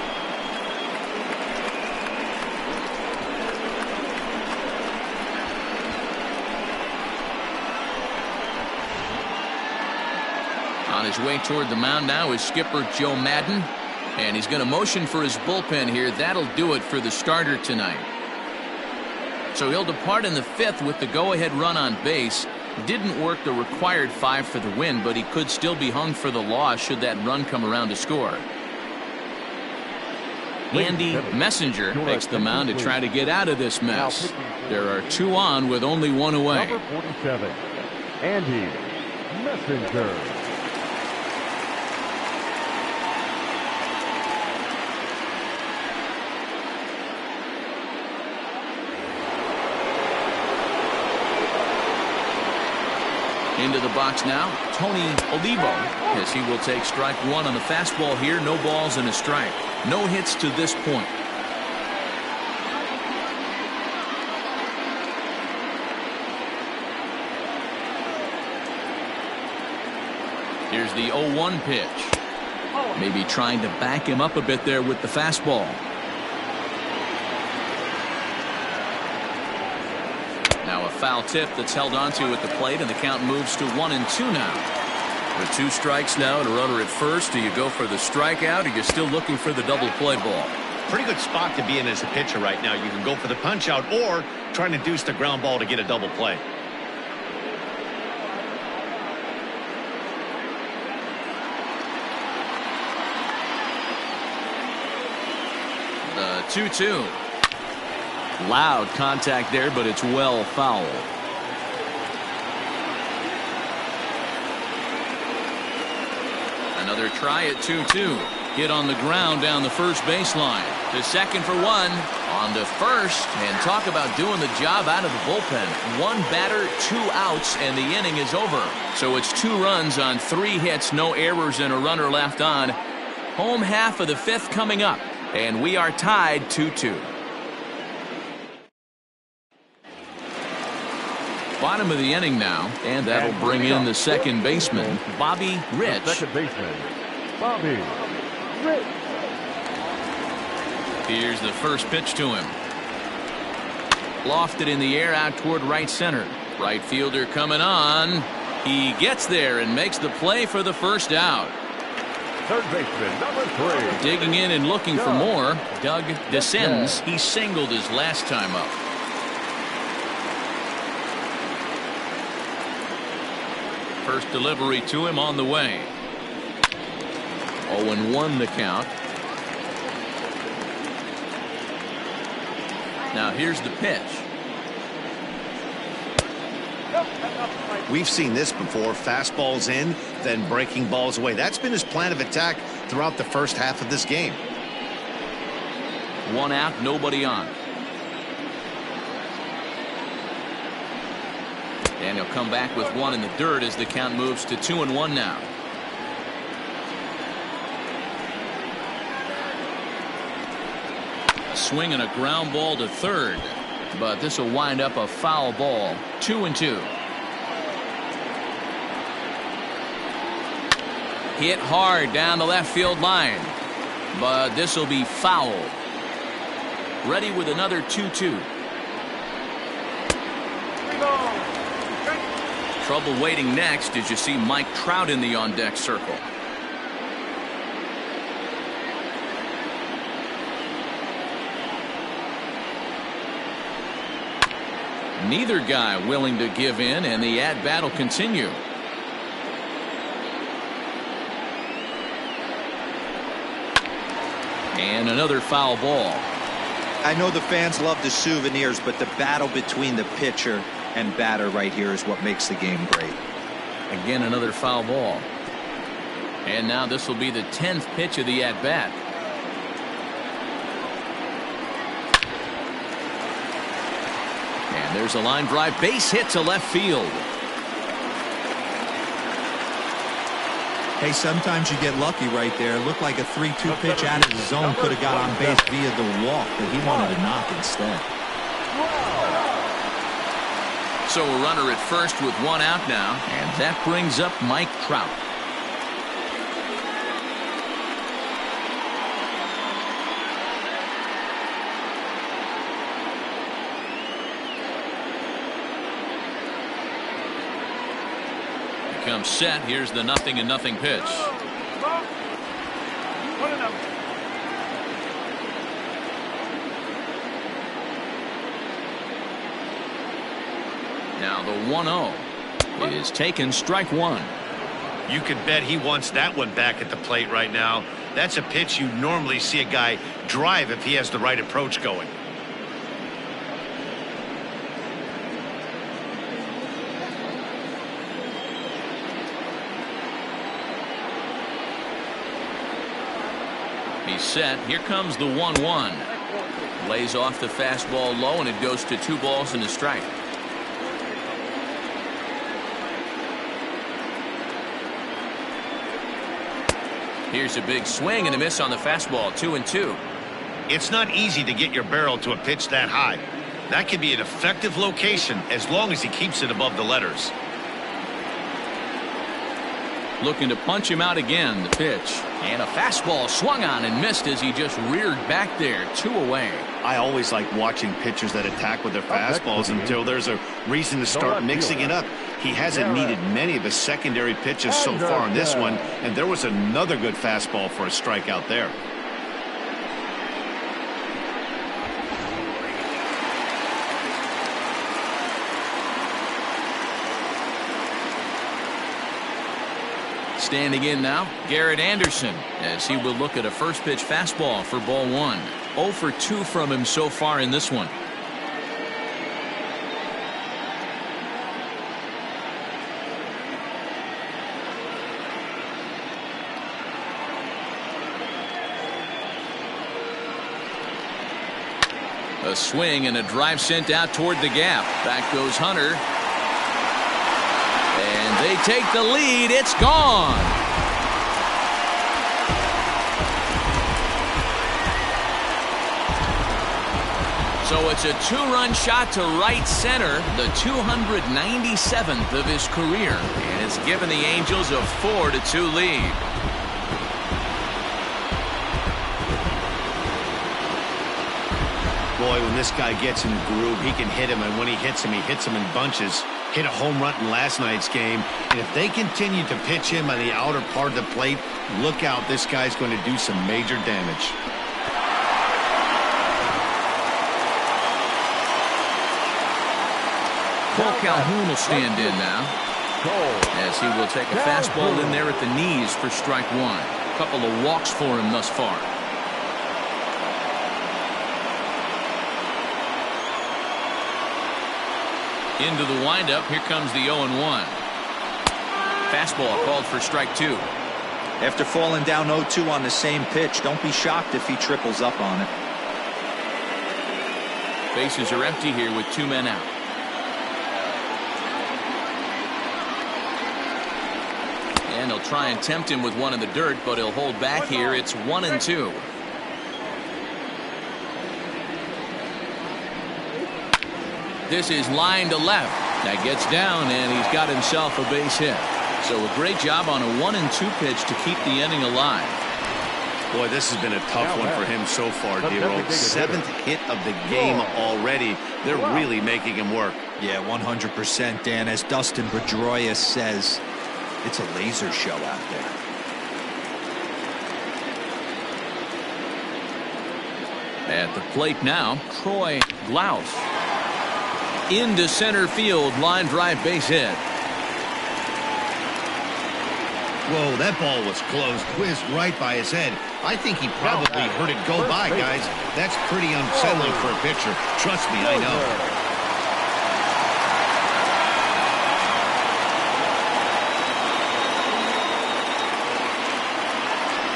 On his way toward the mound now is skipper Joe Madden, and he's going to motion for his bullpen here. That'll do it for the starter tonight. So he'll depart in the 5th with the go-ahead run on base. Didn't work the required 5 for the win, but he could still be hung for the loss should that run come around to score. Andy Messenger takes the mound to try to get out of this mess. There are 2 on with only 1 away. Number 47, Andy Messenger. Into the box now, Tony Olivo, as he will take strike 1 on the fastball here. No balls and a strike. No hits to this point. Here's the 0-1 pitch. Maybe trying to back him up a bit there with the fastball. Now a foul tip that's held onto at the plate, and the count moves to 1-2 now. With 2 strikes now and a runner at first, do you go for the strikeout, or you're still looking for the double play ball? Pretty good spot to be in as a pitcher right now. You can go for the punch out or try to induce the ground ball to get a double play. 2-2. Loud contact there, but it's well foul. Another try at 2-2. Hit on the ground down the first baseline. To second for one. On to first. And talk about doing the job out of the bullpen. One batter, 2 outs, and the inning is over. So it's 2 runs on 3 hits, no errors, and a runner left on. Home half of the 5th coming up. And we are tied 2-2. Bottom of the inning now, and that'll bring in the second baseman, Bobby Rich. Second baseman, Bobby Rich. Here's the first pitch to him. Lofted in the air out toward right center. Right fielder coming on. He gets there and makes the play for the first out. Third baseman, number 3. Digging in and looking for more, Doug DeScends. He singled his last time up. First delivery to him on the way. 0-1 the count. Now here's the pitch. We've seen this before. Fastballs in, then breaking balls away. That's been his plan of attack throughout the first half of this game. 1 out, nobody on. And he'll come back with 1 in the dirt as the count moves to 2-1 now. A swing and a ground ball to third. But this will wind up a foul ball. 2-2. Hit hard down the left field line. But this will be foul. Ready with another 2-2. Trouble waiting next as you see Mike Trout in the on-deck circle. Neither guy willing to give in, and the at-bat will continue. And another foul ball. I know the fans love the souvenirs, but the battle between the pitcher and batter right here is what makes the game great. Again, another foul ball. And now this will be the 10th pitch of the at-bat. And there's a line drive, base hit to left field. Hey, sometimes you get lucky right there. It looked like a 3-2 pitch out of the zone could have got on base via the walk, but he wanted to knock instead. So a runner at first with 1 out now, and that brings up Mike Trout. Comes set. Here's the 0-0 pitch. Now the 1-0 is taken, strike 1. You could bet he wants that one back at the plate right now. That's a pitch you normally see a guy drive if he has the right approach going. He's set. Here comes the 1-1. Lays off the fastball low, and it goes to 2 balls and a strike. Here's a big swing and a miss on the fastball. 2-2. It's not easy to get your barrel to a pitch that high. That can be an effective location as long as he keeps it above the letters. Looking to punch him out again. The pitch. And a fastball swung on and missed as he just reared back there. 2 away. I always like watching pitchers that attack with their fastballs until there's a reason to start mixing it up. He hasn't needed many of his secondary pitches so far in this one, and there was another good fastball for a strikeout there. Standing in now, Garrett Anderson, as he will look at a first pitch fastball for ball 1. 0 for 2 from him so far in this one. A swing and a drive sent out toward the gap. Back goes Hunter. And they take the lead. It's gone. So it's a 2-run shot to right center, the 297th of his career. And it's given the Angels a 4-2 lead. Boy, when this guy gets in the groove, he can hit him, and when he hits him in bunches. Hit a home run in last night's game, and if they continue to pitch him on the outer part of the plate, look out, this guy's going to do some major damage. Cole Calhoun will stand in now, as he will take a fastball in there at the knees for strike one. A couple of walks for him thus far. Into the windup. Here comes the 0-1. Fastball called for strike two. After falling down 0-2 on the same pitch, don't be shocked if he triples up on it. Bases are empty here with 2 men out. And he'll try and tempt him with one in the dirt, but he'll hold back here. It's 1-2. This is line to left. That gets down, and he's got himself a base hit. So a great job on a 1-2 pitch to keep the inning alive. Boy, this has been a tough one for him so far, Dero. 7th hit of the game already. They're really making him work. Yeah, 100%, Dan. As Dustin Pedroia says, it's a laser show out there. At the plate now, Troy Glaus. Into center field, line drive base hit. Whoa, that ball was close. Whizzed right by his head. I think he probably heard it go by, guys. That's pretty unsettling for a pitcher. Trust me, I know.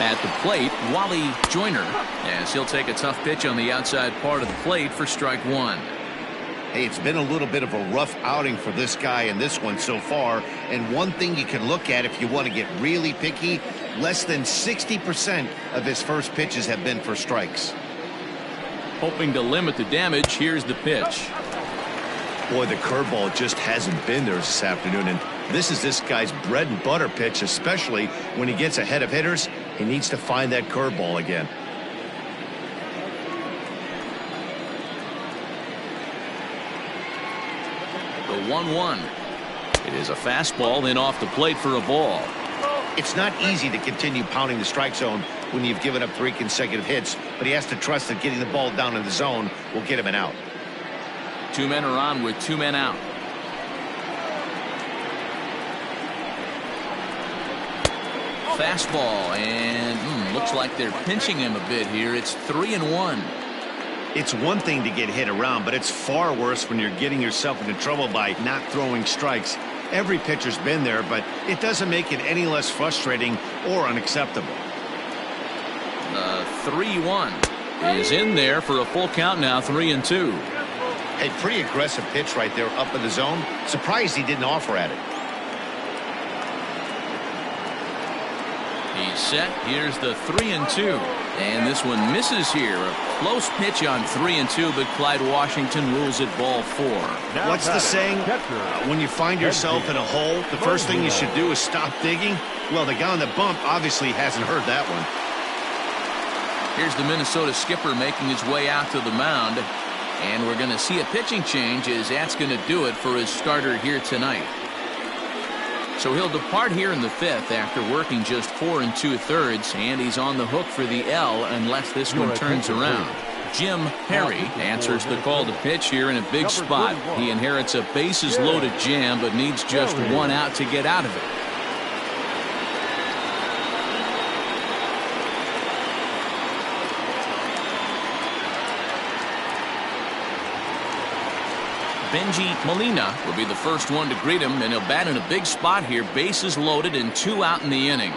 At the plate, Wally Joyner, as he'll take a tough pitch on the outside part of the plate for strike one. Hey, it's been a little bit of a rough outing for this guy in this one so far. And one thing you can look at if you want to get really picky, less than 60% of his first pitches have been for strikes. Hoping to limit the damage, here's the pitch. Boy, the curveball just hasn't been there this afternoon. And this is this guy's bread and butter pitch, especially when he gets ahead of hitters. He needs to find that curveball again. The 1-1. It is a fastball, then off the plate for a ball. It's not easy to continue pounding the strike zone when you've given up 3 consecutive hits, but he has to trust that getting the ball down in the zone will get him an out. 2 men are on with 2 men out. Fastball, and looks like they're pinching him a bit here. It's 3-1. It's one thing to get hit around, but it's far worse when you're getting yourself into trouble by not throwing strikes. Every pitcher's been there, but it doesn't make it any less frustrating or unacceptable. 3-1 is in there for a full count now, 3-2. A pretty aggressive pitch right there up in the zone. Surprised he didn't offer at it. He's set. Here's the 3-2. And this one misses here. A close pitch on 3-2, but Clyde Washington rules it ball 4. What's the saying? When you find yourself in a hole, the first thing you should do is stop digging. Well, the guy on the bump obviously hasn't heard that one. Here's the Minnesota skipper making his way out to the mound. And we're going to see a pitching change as that's going to do it for his starter here tonight. So he'll depart here in the 5th after working just 4 2/3, and he's on the hook for the L unless this one turns around. Jim Perry answers the call to pitch here in a big spot. He inherits a bases loaded jam, but needs just 1 out to get out of it. Benji Molina will be the first one to greet him, and he'll bat in a big spot here. Bases loaded and 2 out in the inning.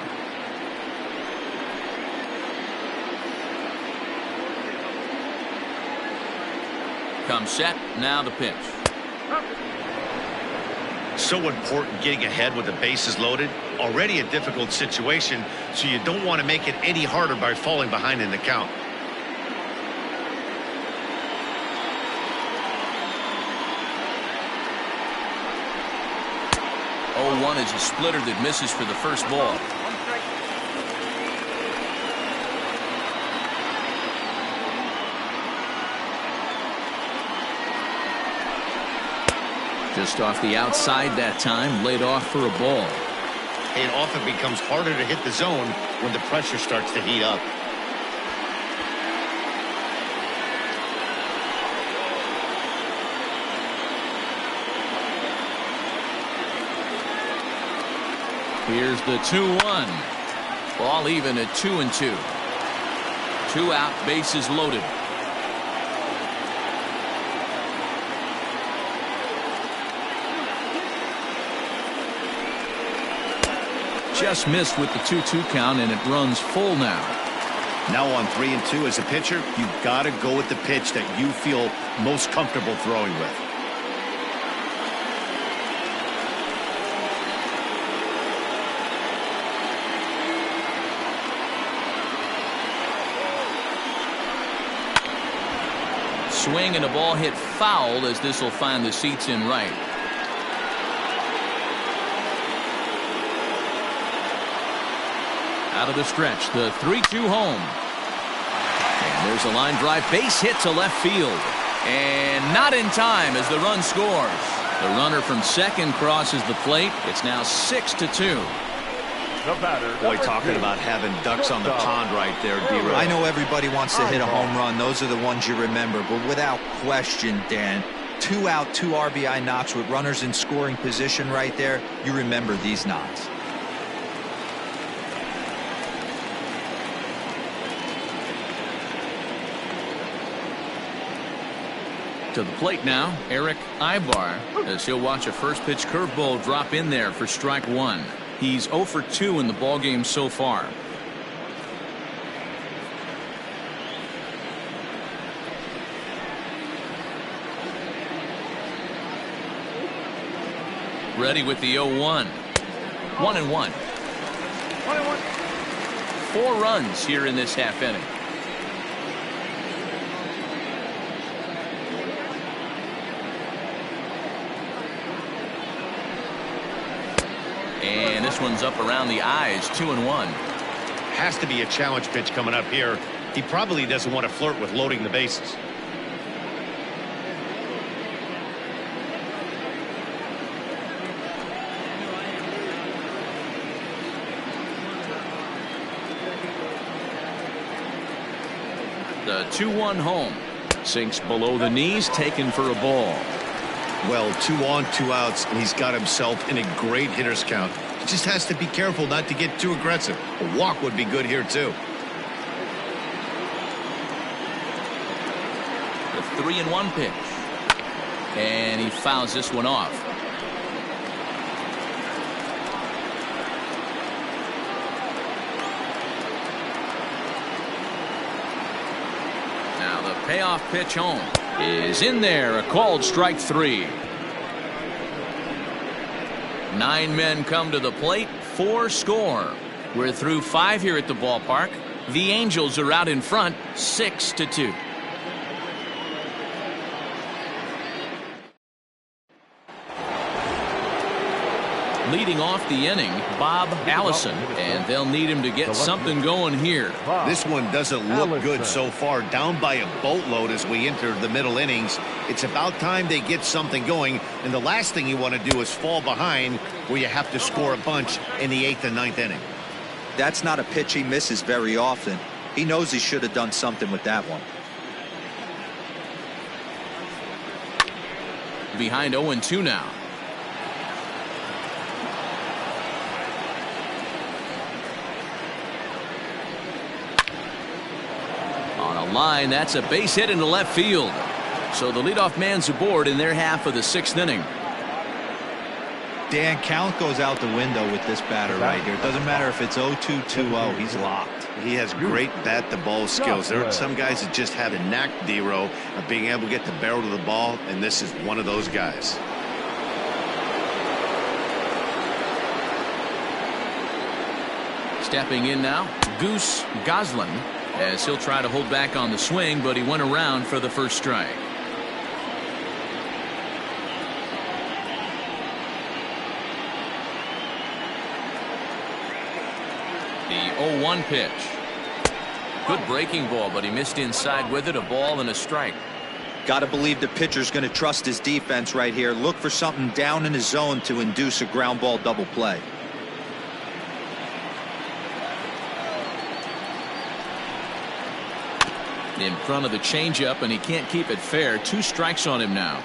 Comes set. Now the pitch. So important getting ahead with the bases loaded. Already a difficult situation, so you don't want to make it any harder by falling behind in the count. 0-1 is a splitter that misses for the first ball. Just off the outside that time, laid off for a ball. It often becomes harder to hit the zone when the pressure starts to heat up. Here's the 2-1. Ball even at 2-2. 2 out, bases loaded. Just missed with the 2-2 count, and it runs full now. Now on 3-2 as a pitcher, you've got to go with the pitch that you feel most comfortable throwing with. Swing and a ball hit foul, as this will find the seats in right. Out of the stretch, the 3-2 home. And there's a line drive, base hit to left field. And not in time as the run scores. The runner from second crosses the plate. It's now 6-2. Boy, talking about having ducks on the pond right there, D-Row. I know everybody wants to hit a home run. Those are the ones you remember. But without question, Dan, 2 out, 2 RBI knocks with runners in scoring position right there. You remember these knocks. To the plate now, Eric Ibar, as he'll watch a first pitch curveball drop in there for strike 1. He's 0 for 2 in the ballgame so far. Ready with the 0-1. 1-1. 4 runs here in this half inning. And this one's up around the eyes, 2-1. Has to be a challenge pitch coming up here. He probably doesn't want to flirt with loading the bases. The 2-1 home. Sinks below the knees, taken for a ball. Well, 2 on, 2 outs, and he's got himself in a great hitter's count. He just has to be careful not to get too aggressive. A walk would be good here, too. The 3-1 pitch. And he fouls this one off. Now the payoff pitch home is in there, a called strike 3. 9 men come to the plate, 4 score. We're through 5 here at the ballpark. The Angels are out in front, 6-2. Leading off the inning, Bob Allison, and they'll need him to get something going here. This one doesn't look good so far. Down by a boatload as we enter the middle innings. It's about time they get something going, and the last thing you want to do is fall behind where you have to score a bunch in the 8th and 9th inning. That's not a pitch he misses very often. He knows he should have done something with that one. Behind 0-2 now. On a line, that's a base hit into left field. So the leadoff man's aboard in their half of the 6th inning. Dan, count goes out the window with this batter right here. It doesn't matter if it's 0-2, 2-0. He's locked. He has great bat-to-ball skills. There are some guys that just have a knack, D-Row, of being able to get the barrel to the ball, and this is one of those guys. Stepping in now, Goose Goslin, as he'll try to hold back on the swing, but he went around for the first strike. The 0-1 pitch. Good breaking ball, but he missed inside with it. A ball and a strike. Got to believe the pitcher's going to trust his defense right here. Look for something down in his zone to induce a ground ball double play. In front of the changeup, and he can't keep it fair. 2 strikes on him now.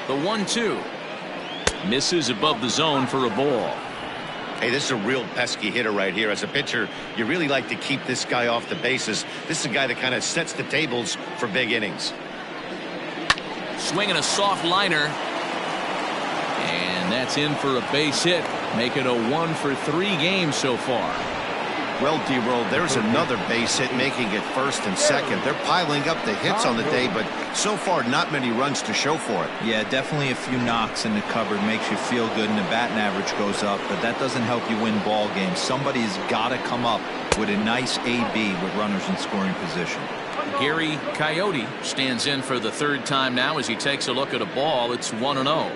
The 1-2 misses above the zone for a ball. Hey, this is a real pesky hitter right here. As a pitcher, you really like to keep this guy off the bases. This is a guy that kind of sets the tables for big innings. Swinging a soft liner. And that's in for a base hit. Make it a 1-for-3 game so far. Well, D-Roll, there's another base hit, making it first and second. They're piling up the hits on the day, but so far not many runs to show for it. Yeah, definitely a few knocks in the cupboard makes you feel good, and the batting average goes up, but that doesn't help you win ball games. Somebody's got to come up with a nice AB with runners in scoring position. Gary Coyote stands in for the 3rd time now as he takes a look at a ball. It's 1-0.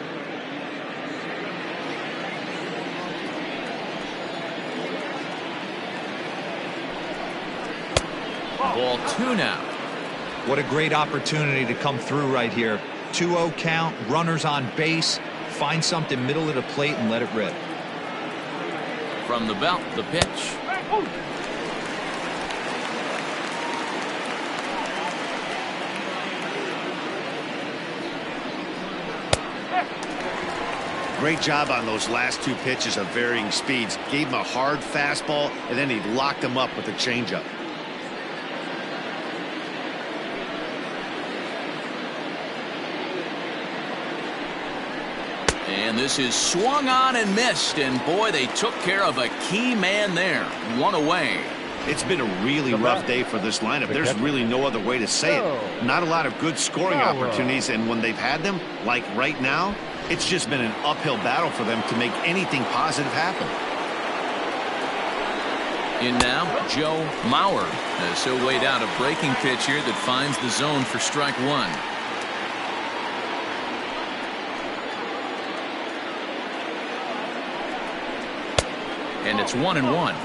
Ball 2 now. What a great opportunity to come through right here. 2-0 count, runners on base. Find something middle of the plate and let it rip. From the belt, the pitch. Great job on those last 2 pitches of varying speeds. Gave him a hard fastball, and then he locked him up with a changeup. And this is swung on and missed, and boy, they took care of a key man there. 1 away. It's been a really rough day for this lineup. There's really no other way to say it. Not a lot of good scoring opportunities, and when they've had them, like right now, it's just been an uphill battle for them to make anything positive happen. In now, Joe Mauer, as he'll wait out a breaking pitch here that finds the zone for strike 1. And it's 1-1.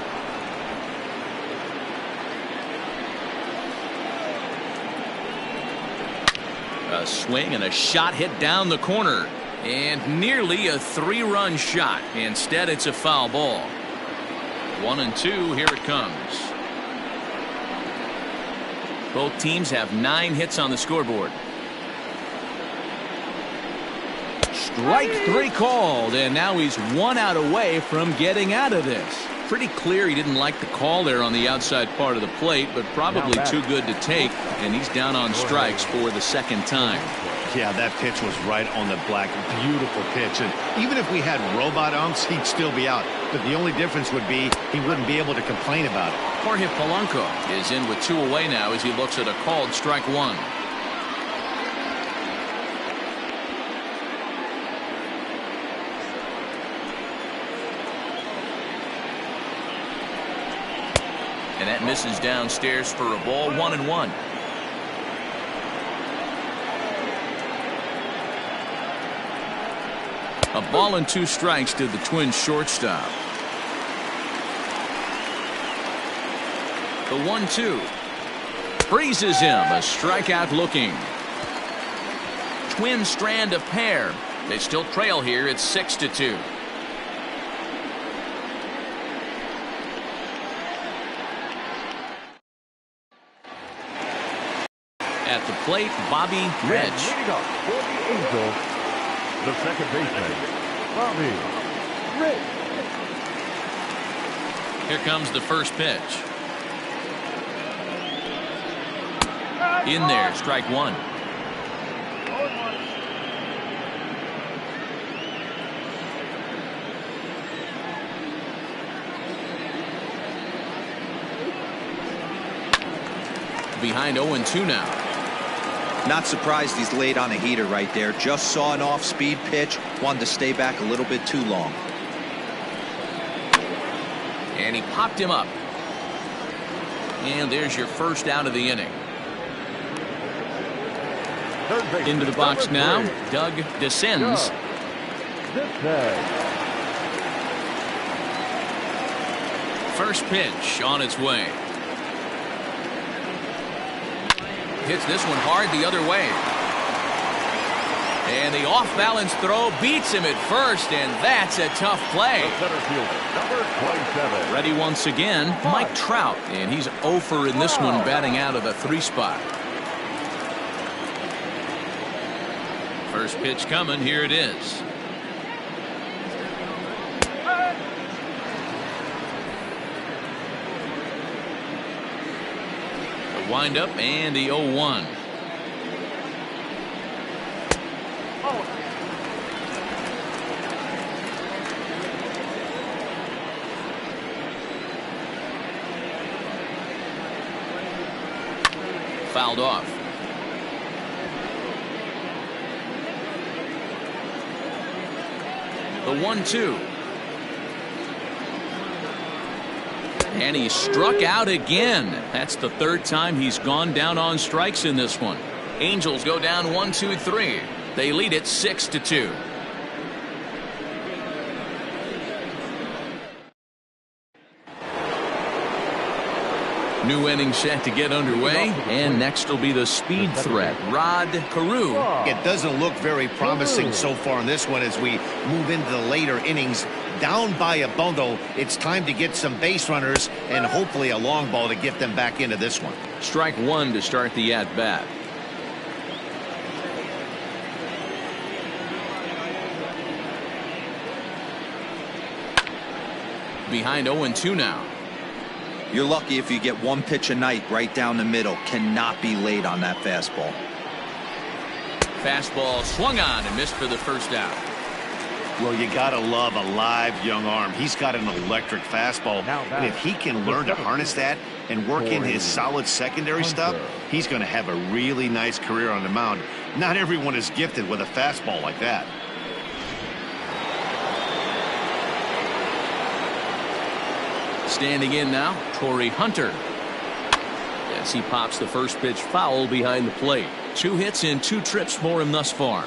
A swing and a shot hit down the corner, and nearly a 3-run shot. Instead, it's a foul ball. 1-2. Here it comes. Both teams have 9 hits on the scoreboard. Strike 3 called, and now he's 1 out away from getting out of this. Pretty clear he didn't like the call there on the outside part of the plate, but probably too good to take, and he's down on strikes for the 2nd time. Yeah, that pitch was right on the black. Beautiful pitch. And even if we had robot umps, he'd still be out. But the only difference would be he wouldn't be able to complain about it. Jorge Polanco is in with 2 away now as he looks at a called strike 1. And that misses downstairs for a ball. 1-1. A ball and 2 strikes to the Twins shortstop. The 1-2 freezes him. A strikeout looking. Twins strand a pair. They still trail here. It's 6-2. At the plate, Bobby Rich. Leading up for the Angels, the second baseman, Bobby Rich. Here comes the first pitch. In there, strike one. Behind 0-2 now. Not surprised he's laid on a heater right there. Just saw an off-speed pitch. Wanted to stay back a little bit too long. And he popped him up. And there's your first out of the inning. Into the box now, Doug descends. First pitch on its way. Hits this one hard the other way. And the off-balance throw beats him at first, and that's a tough play. Center fielder, number 27. Ready once again, Mike Trout, and he's 0 in this one, batting out of the 3 spot. First pitch coming, here it is. The windup and the 0-1. Fouled off. The 1-2. And he struck out again. That's the 3rd time he's gone down on strikes in this one. Angels go down 1-2-3. They lead it 6-2. New inning set to get underway, and next will be the speed threat, Rod Carew. It doesn't look very promising so far in this one as we move into the later innings. Down by a bundle, it's time to get some base runners and hopefully a long ball to get them back into this one. Strike one to start the at-bat. Behind 0-2 now. You're lucky if you get one pitch a night right down the middle. Cannot be late on that fastball. Fastball swung on and missed for the first out. Well, you gotta love a live young arm. He's got an electric fastball, and if he can learn to harness that and work in his solid secondary stuff, he's going to have a really nice career on the mound. Not everyone is gifted with a fastball like that. Standing in now, Torrey Hunter. Yes, he pops the first pitch foul behind the plate. 2 hits and 2 trips for him thus far.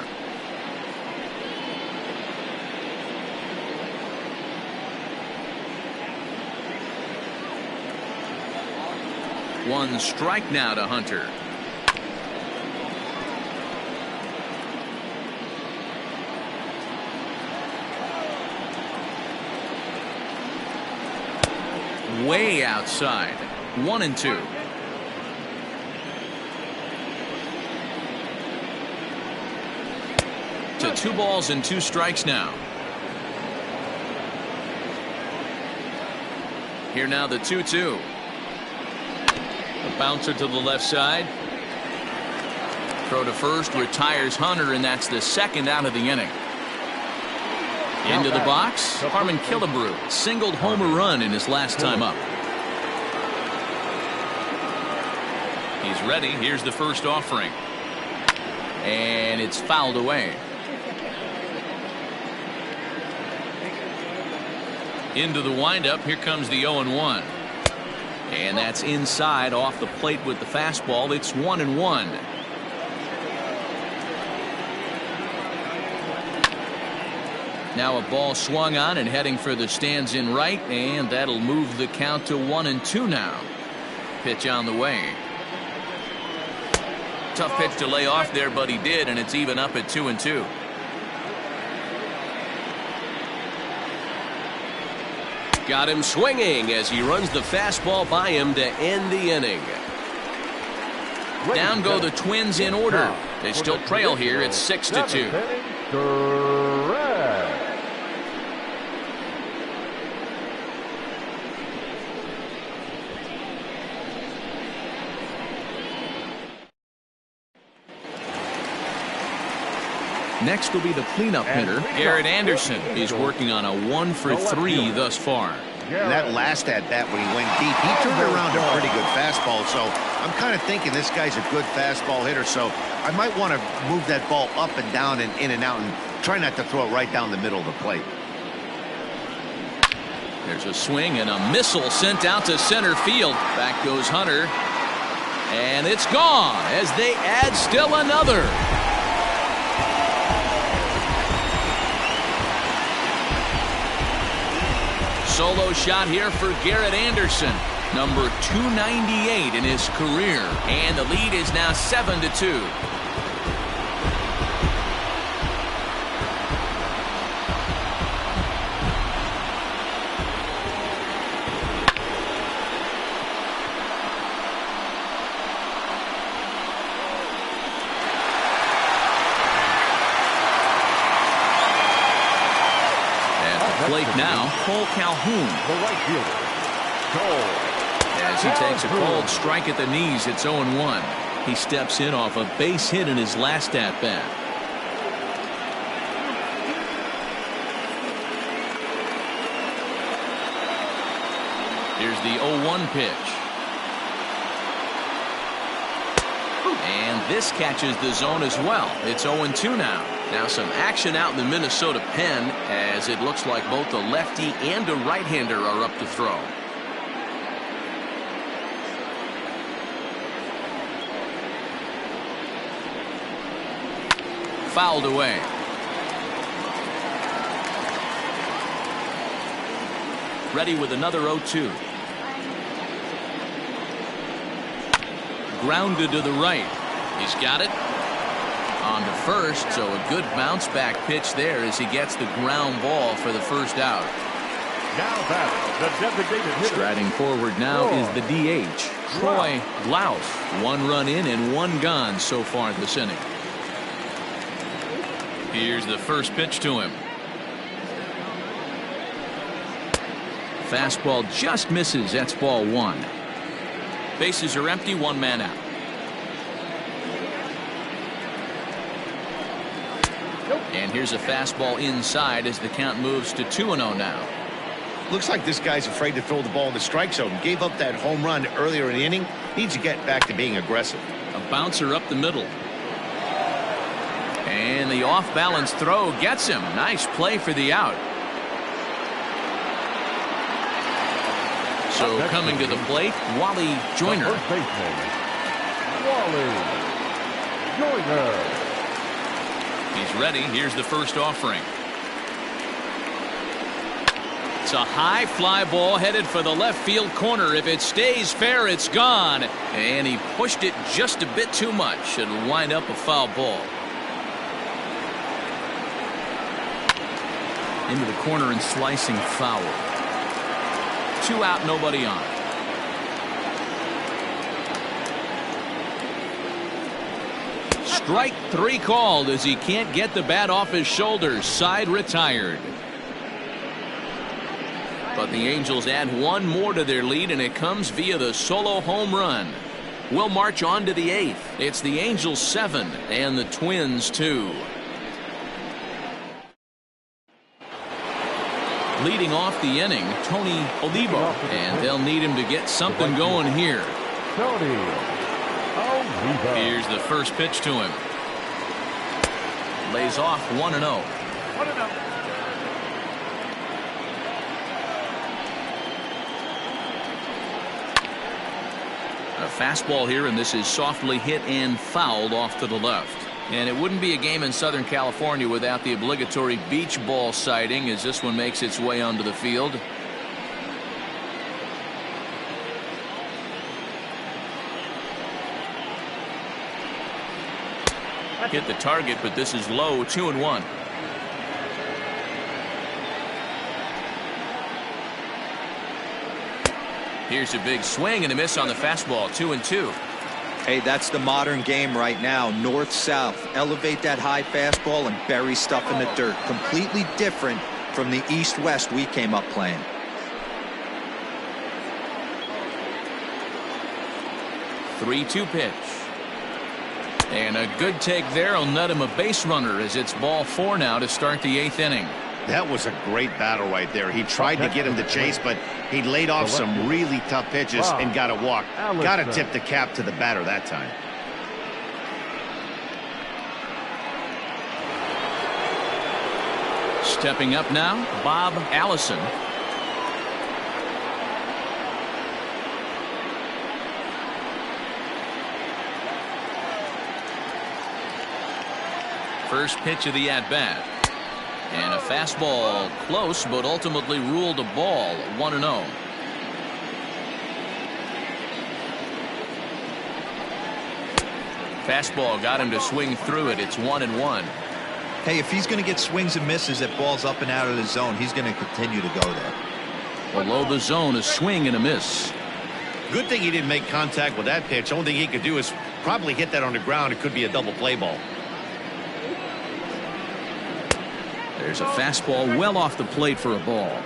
One strike now to Hunter. Way outside. 1-2. To 2 balls and 2 strikes now. Here now the 2-2. A bouncer to the left side. Throw to first, retires Hunter, and that's the 2nd out of the inning. Into the box, Harmon Killebrew singled home a run in his last time up. He's ready. Here's the first offering. And it's fouled away. Into the windup. Here comes the 0-1. And that's inside off the plate with the fastball. It's 1-1. Now a ball swung on and heading for the stands in right, and that'll move the count to 1-2 now. Pitch on the way. Tough pitch to lay off there, but he did, and it's even up at 2-2. Got him swinging as he runs the fastball by him to end the inning. Down go the Twins in order. They still trail here. It's 6-2. Next will be the cleanup hitter, Garrett Anderson. He's working on a 1-for-3 thus far. That last at-bat when he went deep, he turned around a pretty good fastball. So I'm kind of thinking this guy's a good fastball hitter. So I might want to move that ball up and down and in and out and try not to throw it right down the middle of the plate. There's a swing and a missile sent out to center field. Back goes Hunter. And it's gone as they add still another. Solo shot here for Garrett Anderson, number 298 in his career, and the lead is now 7-2. Plate now, Cole Calhoun. The right fielder, Cole. As he takes a cold strike at the knees, it's 0-1. He steps in off a base hit in his last at-bat. Here's the 0-1 pitch. And this catches the zone as well. It's 0-2 now. Now some action out in the Minnesota pen as it looks like both a lefty and a right-hander are up to throw. Fouled away. Ready with another 0-2. Grounded to the right. He's got it. On to first, so a good bounce back pitch there as he gets the ground ball for the first out. Now back, the designated hitter. Striding forward now is the DH, Troy Glaus. 1 run in and 1 gone so far this inning. Here's the first pitch to him. Fastball just misses. That's ball 1. Bases are empty, 1 man out. And here's a fastball inside as the count moves to 2-0 now. Looks like this guy's afraid to throw the ball in the strike zone. Gave up that home run earlier in the inning. Needs to get back to being aggressive. A bouncer up the middle. And the off-balance throw gets him. Nice play for the out. So coming to the plate, Wally Joyner. First baseman, Wally Joyner. He's ready. Here's the first offering. It's a high fly ball headed for the left field corner. If it stays fair, it's gone. And he pushed it just a bit too much. It'll wind up a foul ball. Into the corner and slicing foul. 2 out, nobody on. Strike 3 called as he can't get the bat off his shoulders. Side retired. But the Angels add 1 more to their lead, and it comes via the solo home run. We'll march on to the 8th. It's the Angels 7 and the Twins 2. Leading off the inning, Tony Olivo, and they'll need him to get something going here. Tony Olivo. Here's the first pitch to him. Lays off 1-0. 1-0. A fastball here, and this is softly hit and fouled off to the left. And it wouldn't be a game in Southern California without the obligatory beach ball sighting as this one makes its way onto the field. Hit the target, but this is low. 2-1. Here's a big swing and a miss on the fastball. 2-2. Hey, that's the modern game right now. North-south. Elevate that high fastball and bury stuff in the dirt. Completely different from the east-west we came up playing. Three-two pitch. And a good take there will net him a base runner as it's ball 4 now to start the 8th inning. That was a great battle right there. He tried to get him to chase, but he laid off some really tough pitches and got a walk. Got to tip the cap to the batter that time. Stepping up now, Bob Allison. First pitch of the at-bat. And a fastball close, but ultimately ruled a ball. 1-0. Fastball got him to swing through it. It's 1-1. Hey, if he's going to get swings and misses at balls up and out of the zone, he's going to continue to go there. Below the zone, a swing and a miss. Good thing he didn't make contact with that pitch. Only thing he could do is probably hit that on the ground. It could be a double play ball. There's a fastball well off the plate for a ball.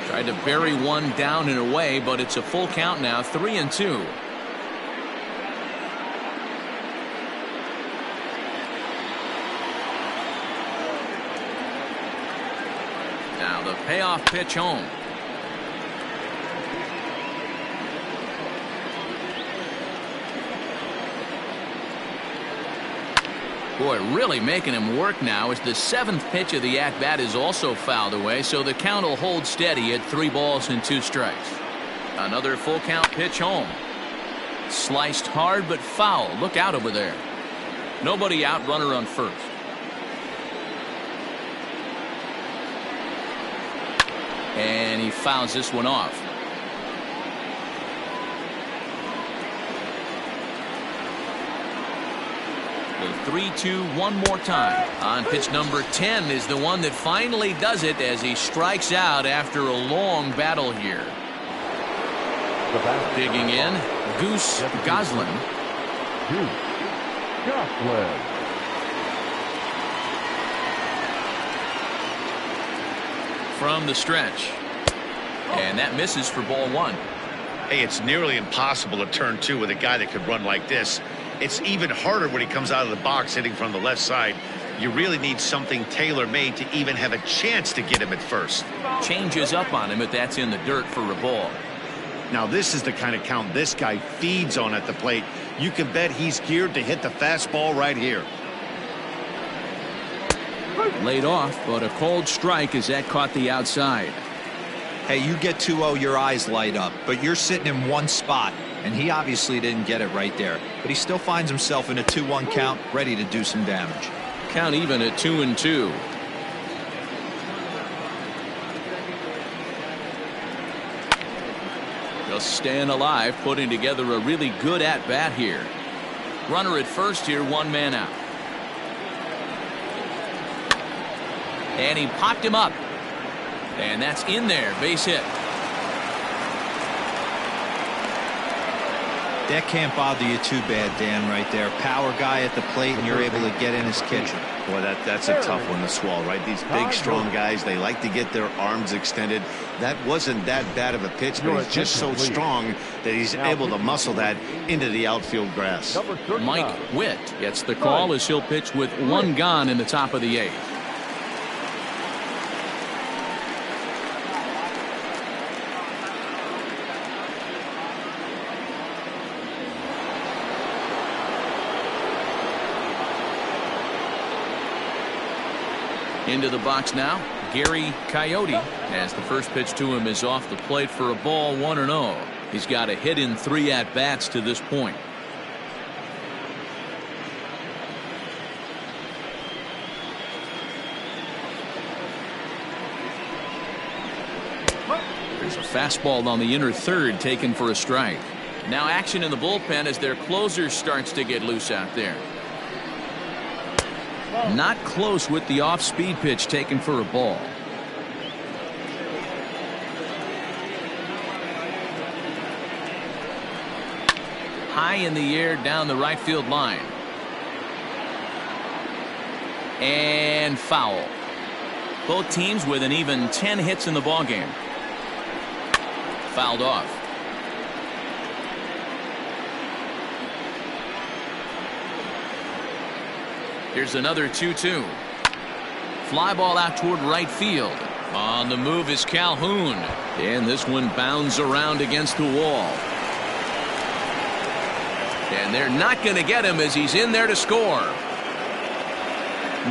Tried to bury one down and away, but it's a full count now. 3-2. Now the payoff pitch home. Boy, really making him work now as the 7th pitch of the at-bat is also fouled away, so the count will hold steady at 3 balls and 2 strikes. Another full count pitch home. Sliced hard but foul. Look out over there. Nobody out, runner on first. And he fouls this one off. The 3-2 one more time. On pitch number 10 is the one that finally does it as he strikes out after a long battle here. Digging in, Goose Goslin. From the stretch. And that misses for ball 1. Hey, it's nearly impossible to turn 2 with a guy that could run like this. It's even harder when he comes out of the box hitting from the left side. You really need something tailor-made to even have a chance to get him at first. Changes up on him if that's in the dirt for a ball. Now this is the kind of count this guy feeds on at the plate. You can bet he's geared to hit the fastball right here. Laid off, but a cold strike as that caught the outside. Hey, you get 2-0, your eyes light up, but you're sitting in one spot, and he obviously didn't get it right there. But he still finds himself in a 2-1 count, ready to do some damage. Count even at 2-2. Just staying alive, putting together a really good at-bat here. Runner at first here, 1 man out. And he popped him up. And that's in there, base hit. That can't bother you too bad, Dan, right there. Power guy at the plate, and you're able to get in his kitchen. Boy, that's a tough one to swallow, right? These big, strong guys, they like to get their arms extended. That wasn't that bad of a pitch, but he's just so strong that he's able to muscle that into the outfield grass. Mike Witt gets the call as he'll pitch with 1 gone in the top of the 8th. Into the box now, Gary Coyote, as the first pitch to him is off the plate for a ball, 1-0. He's got a hit in 3 at-bats to this point. There's a fastball on the inner third taken for a strike. Now action in the bullpen as their closer starts to get loose out there. Not close with the off-speed pitch taken for a ball. high in the air down the right field line. And foul. Both teams with an even 10 hits in the ballgame. Fouled off. Here's another 2-2. Fly ball out toward right field. On the move is Calhoun. And this one bounds around against the wall. And they're not going to get him as he's in there to score.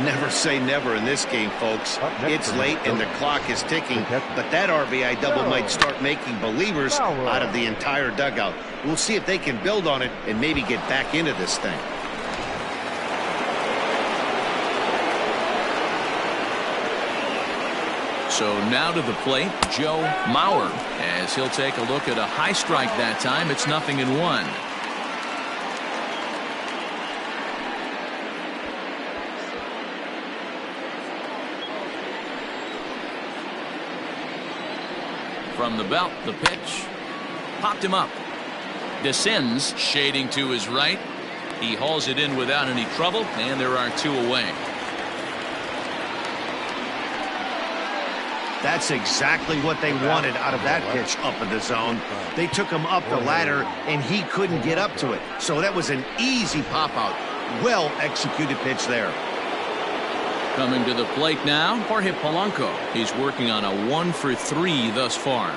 Never say never in this game, folks. It's late and the clock is ticking, but that RBI double might start making believers out of the entire dugout. We'll see if they can build on it and maybe get back into this thing. So now to the plate, Joe Mauer, as he'll take a look at a high strike that time. It's 0-1. From the belt, the pitch. Popped him up. Descends, shading to his right. He hauls it in without any trouble, and there are 2 away. That's exactly what they wanted out of that pitch up in the zone. They took him up the ladder, and he couldn't get up to it. So that was an easy pop-out. Well-executed pitch there. Coming to the plate now, Jorge Polanco. He's working on a 1-for-3 thus far.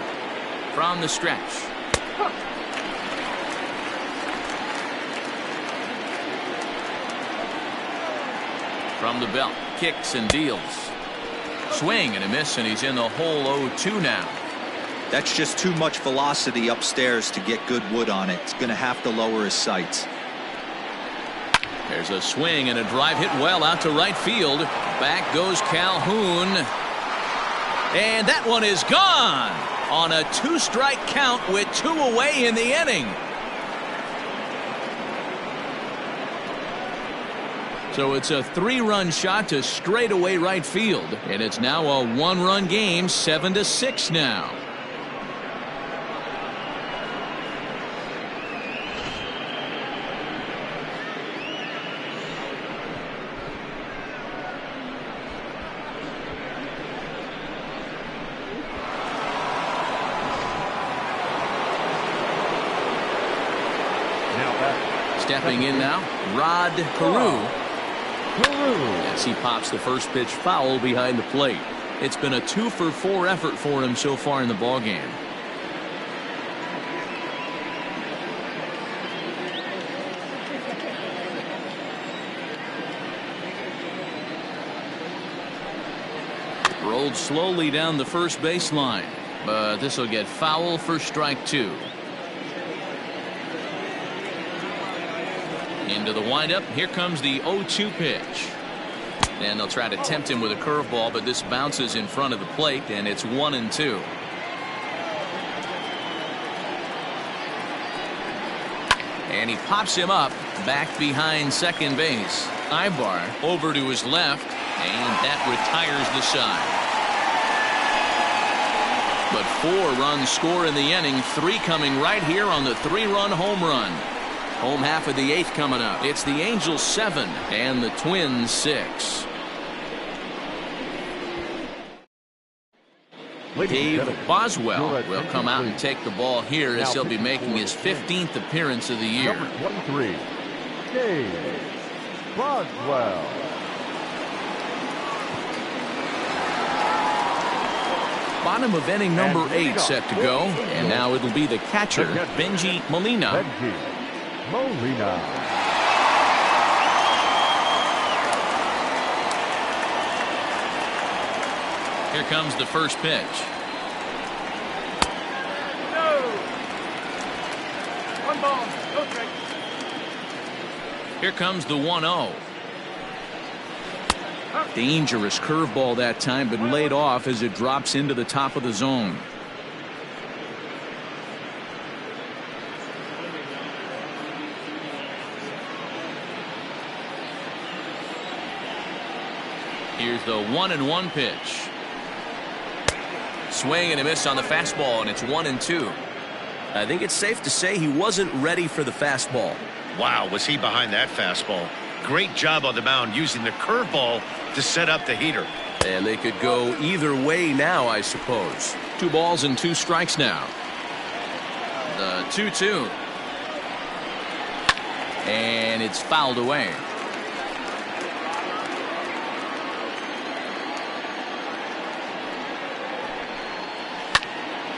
From the stretch. From the belt, kicks and deals. Swing and a miss, and he's in the hole 0-2 now. That's just too much velocity upstairs to get good wood on it. It's going to have to lower his sights. There's a swing and a drive hit well out to right field. Back goes Calhoun. And that one is gone on a 2-strike count with 2 away in the inning. So it's a 3-run shot to straightaway right field. And it's now a 1-run game, 7-6 now. Stepping in now, Rod Carew. As he pops the first pitch foul behind the plate. It's been a 2-for-4 effort for him so far in the ballgame. Rolled slowly down the first baseline, but this will get foul for strike 2. Into the windup. Here comes the 0-2 pitch. And they'll try to tempt him with a curveball, but this bounces in front of the plate, and it's 1-2. And he pops him up back behind second base. Ibar over to his left, and that retires the side. But 4 runs score in the inning, 3 coming right here on the 3-run home run. Home half of the 8th coming up. It's the Angels 7 and the Twins 6. Dave Boswell will come out and take the ball here as he'll be making his 15th appearance of the year. Number 23, Dave Boswell. Bottom of inning number 8 set to go. And now it'll be the catcher, Benji Molina. Molina. Here comes the first pitch. No. 1 ball, no strike. Here comes the 1-0. Dangerous curveball that time, but laid off as it drops into the top of the zone. Here's the 1-1 pitch. Swing and a miss on the fastball, and it's 1-2. I think it's safe to say he wasn't ready for the fastball. Wow, was he behind that fastball. Great job on the mound using the curveball to set up the heater. And they could go either way now, I suppose. 2 balls and 2 strikes now. The 2-2. And it's fouled away.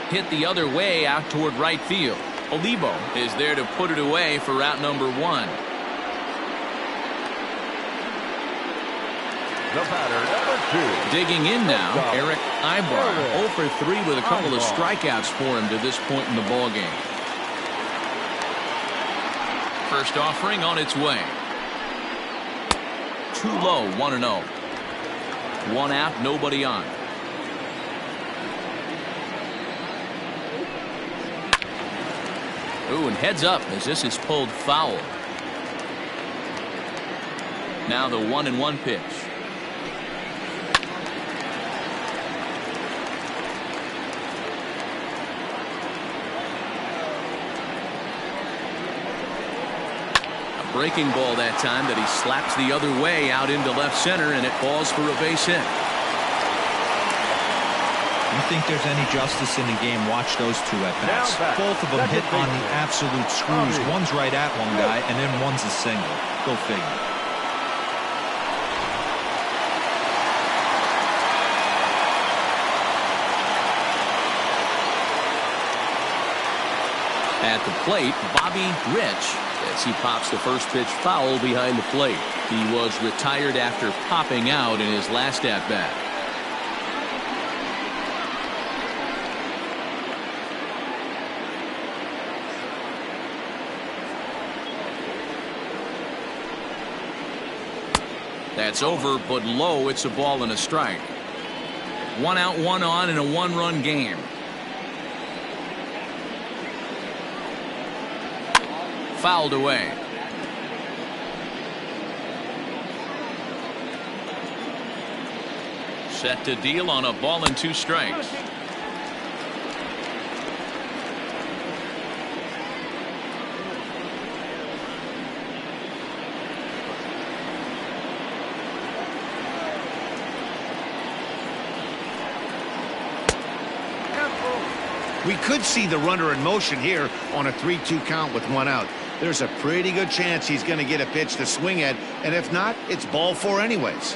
Hit the other way out toward right field. Olivo is there to put it away for route number 1. The batter, number 2. Digging in now, Eric Ibar. 0 for 3 with a couple of strikeouts for him to this point in the ball game. First offering on its way. Too low, 1-0. 1 out, nobody on. Ooh, and heads up as this is pulled foul. Now the 1-1 pitch. A breaking ball that time that he slaps the other way out into left center, and it falls for a base hit. You think there's any justice in the game, watch those 2 at-bats. Both of them hit on the absolute screws. One's right at one guy, and then one's a single. Go figure. At the plate, Bobby Rich, as he pops the first pitch foul behind the plate. He was retired after popping out in his last at-bat. That's over, but low. It's a ball and a strike. 1 out, 1 on in a 1-run game. Fouled away. Set to deal on a ball and 2 strikes. We could see the runner in motion here on a 3-2 count with 1 out. There's a pretty good chance he's going to get a pitch to swing at, and if not, it's ball 4 anyways.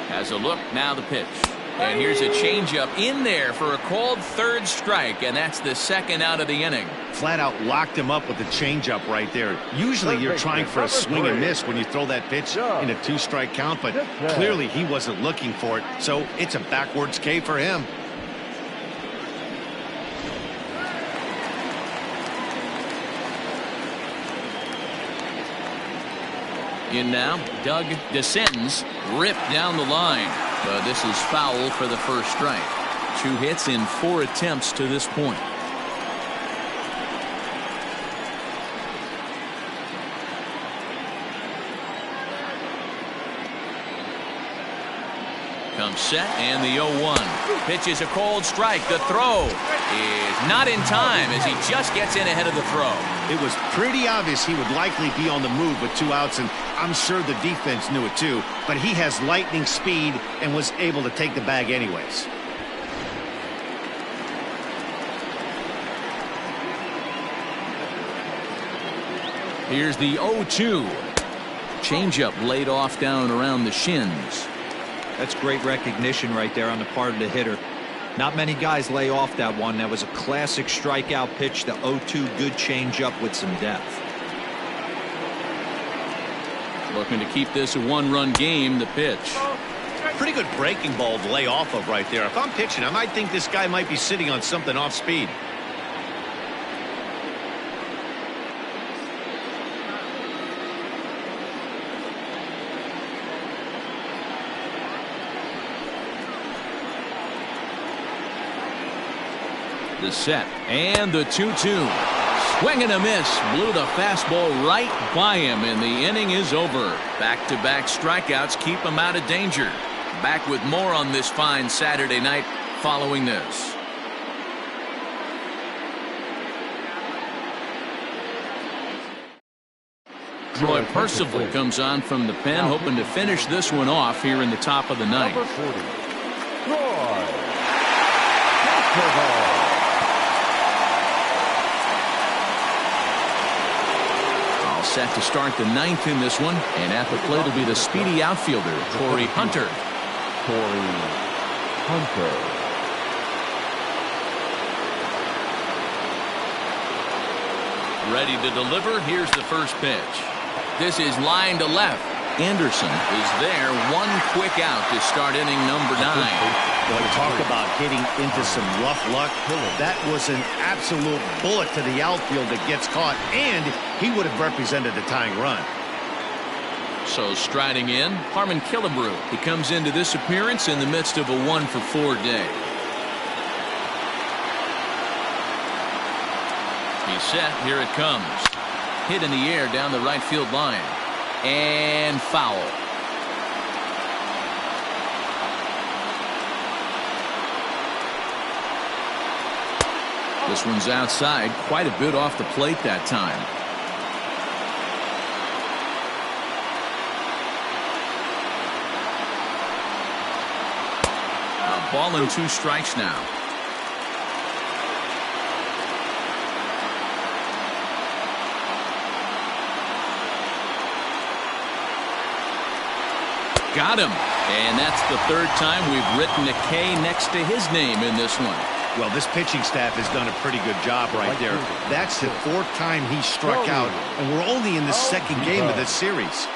Has a look, now the pitch. And here's a changeup in there for a called 3rd strike, and that's the 2nd out of the inning. Flat out locked him up with the changeup right there. Usually you're trying for a swing and miss when you throw that pitch in a 2-strike count, but clearly he wasn't looking for it, so it's a backwards K for him. In now, Doug DeSenton's ripped down the line. But this is foul for the 1st strike. 2 hits in 4 attempts to this point. Comes set and the 0-1. Pitch is a cold strike. The throw is not in time as he just gets in ahead of the throw. It was pretty obvious he would likely be on the move with 2 outs, and I'm sure the defense knew it too, but he has lightning speed and was able to take the bag anyways. Here's the 0-2. Changeup laid off down around the shins. That's great recognition right there on the part of the hitter. Not many guys lay off that one. That was a classic strikeout pitch. The 0-2, good changeup with some depth. Looking to keep this a 1-run game. The pitch. Pretty good breaking ball to lay off of right there. If I'm pitching, I might think this guy might be sitting on something off speed. The set and the 2-2. Swing and a miss. Blew the fastball right by him, and the inning is over. Back-to-back strikeouts keep him out of danger. Back with more on this fine Saturday night following this. Troy Percival comes on from the pen, hoping to finish this one off here in the top of the ninth. Number 40, Troy Percival. All set to start the ninth in this one, and at the plate will be the speedy outfielder, Corey Hunter. Corey Hunter. Ready to deliver. Here's the first pitch. This is line to left. Anderson is there. One quick out to start inning number 9. Boy, talk about getting into some rough luck. That was an absolute bullet to the outfield that gets caught, and he would have represented the tying run. So striding in, Harmon Killebrew. He comes into this appearance in the midst of a 1-for-4 day. He's set. Here it comes. Hit in the air down the right field line. And foul. This one's outside, quite a bit off the plate that time. A ball and 2 strikes now. Got him. And that's the 3rd time we've written a K next to his name in this one. Well, this pitching staff has done a pretty good job right there. That's the 4th time he struck out, and we're only in the 2nd game of this series.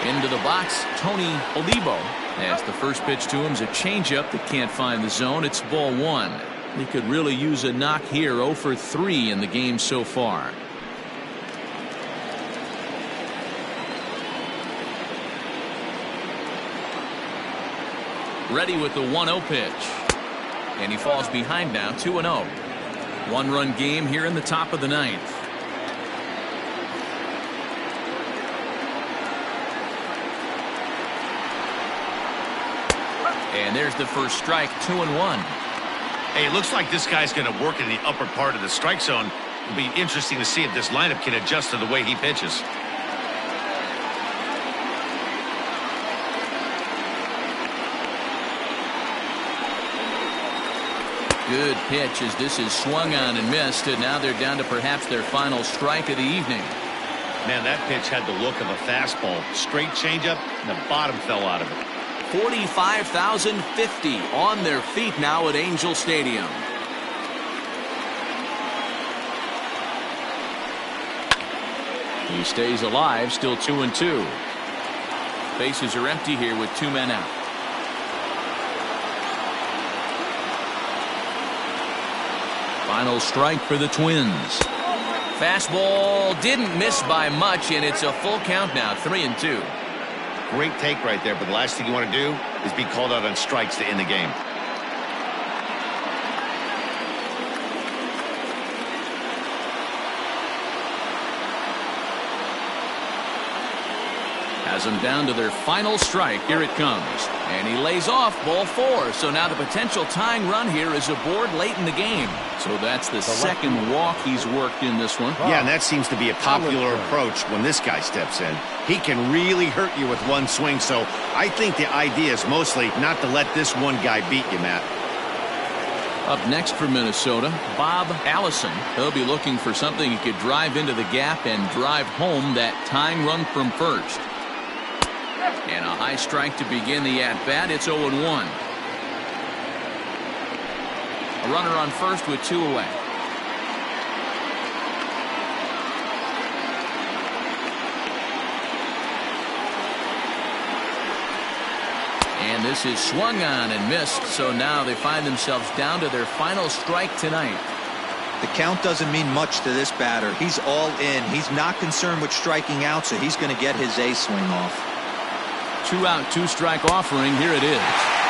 Into the box, Tony Olivo. As the first pitch to him is a changeup that can't find the zone. It's ball 1. He could really use a knock here. 0 for 3 in the game so far. Ready with the 1-0 pitch. And he falls behind now, 2-0. 1-run game here in the top of the 9th. And there's the first strike, 2-1. Hey, it looks like this guy's going to work in the upper part of the strike zone. It'll be interesting to see if this lineup can adjust to the way he pitches. Good pitch as this is swung on and missed, and now they're down to perhaps their final strike of the evening. Man, that pitch had the look of a fastball. Straight changeup, and the bottom fell out of it. 45,050 on their feet now at Angel Stadium. He stays alive, still 2-2. Bases are empty here with 2 men out. Final strike for the Twins. Fastball didn't miss by much, and it's a full count now, 3-2. Great take right there, but the last thing you want to do is be called out on strikes to end the game. Has them down to their final strike. Here it comes. And he lays off ball 4. So now the potential tying run here is aboard late in the game. So that's the 2nd walk he's worked in this one. Yeah, and that seems to be a popular approach when this guy steps in. He can really hurt you with one swing, so I think the idea is mostly not to let this one guy beat you, Matt. Up next for Minnesota, Bob Allison. He'll be looking for something he could drive into the gap and drive home that tying run from first. And a high strike to begin the at-bat. It's 0-1. A runner on first with 2 away. And this is swung on and missed, so now they find themselves down to their final strike tonight. The count doesn't mean much to this batter. He's all in. He's not concerned with striking out, so he's going to get his A swing off. 2-out, 2-strike offering. Here it is.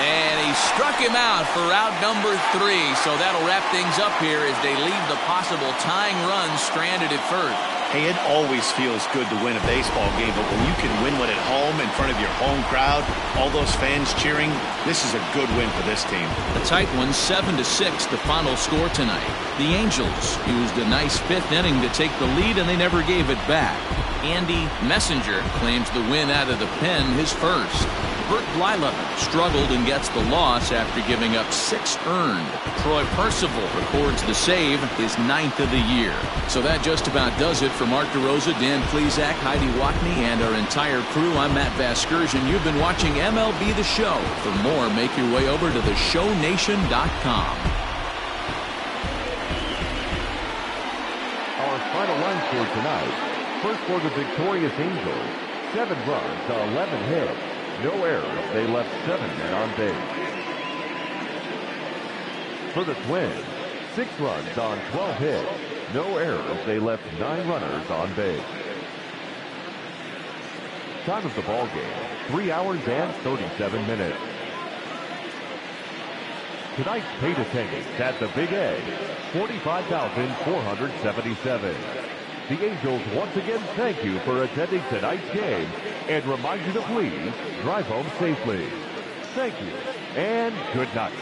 And he struck him out for out number 3. So that'll wrap things up here as they leave the possible tying run stranded at first. Hey, it always feels good to win a baseball game, but when you can win one at home in front of your home crowd, all those fans cheering, this is a good win for this team. A tight one, 7-6, the final score tonight. The Angels used a nice 5th inning to take the lead, and they never gave it back. Andy Messenger claims the win out of the pen, his first. Bert Blyleven struggled and gets the loss after giving up 6 earned. Troy Percival records the save, his 9th of the year. So that just about does it for Mark DeRosa, Dan Plesac, Heidi Watney, and our entire crew. I'm Matt Vasgersian. You've been watching MLB The Show. For more, make your way over to theshownation.com. Our final line score tonight. First for the victorious Angels, 7 runs, 11 hits. No errors. They left 7 men on base. For the Twins, 6 runs on 12 hits. No errors. They left 9 runners on base. Time of the ball game, 3 hours and 37 minutes. Tonight's paid attendance at the Big A, 45,477. The Angels once again thank you for attending tonight's game and remind you to please drive home safely. Thank you and good night.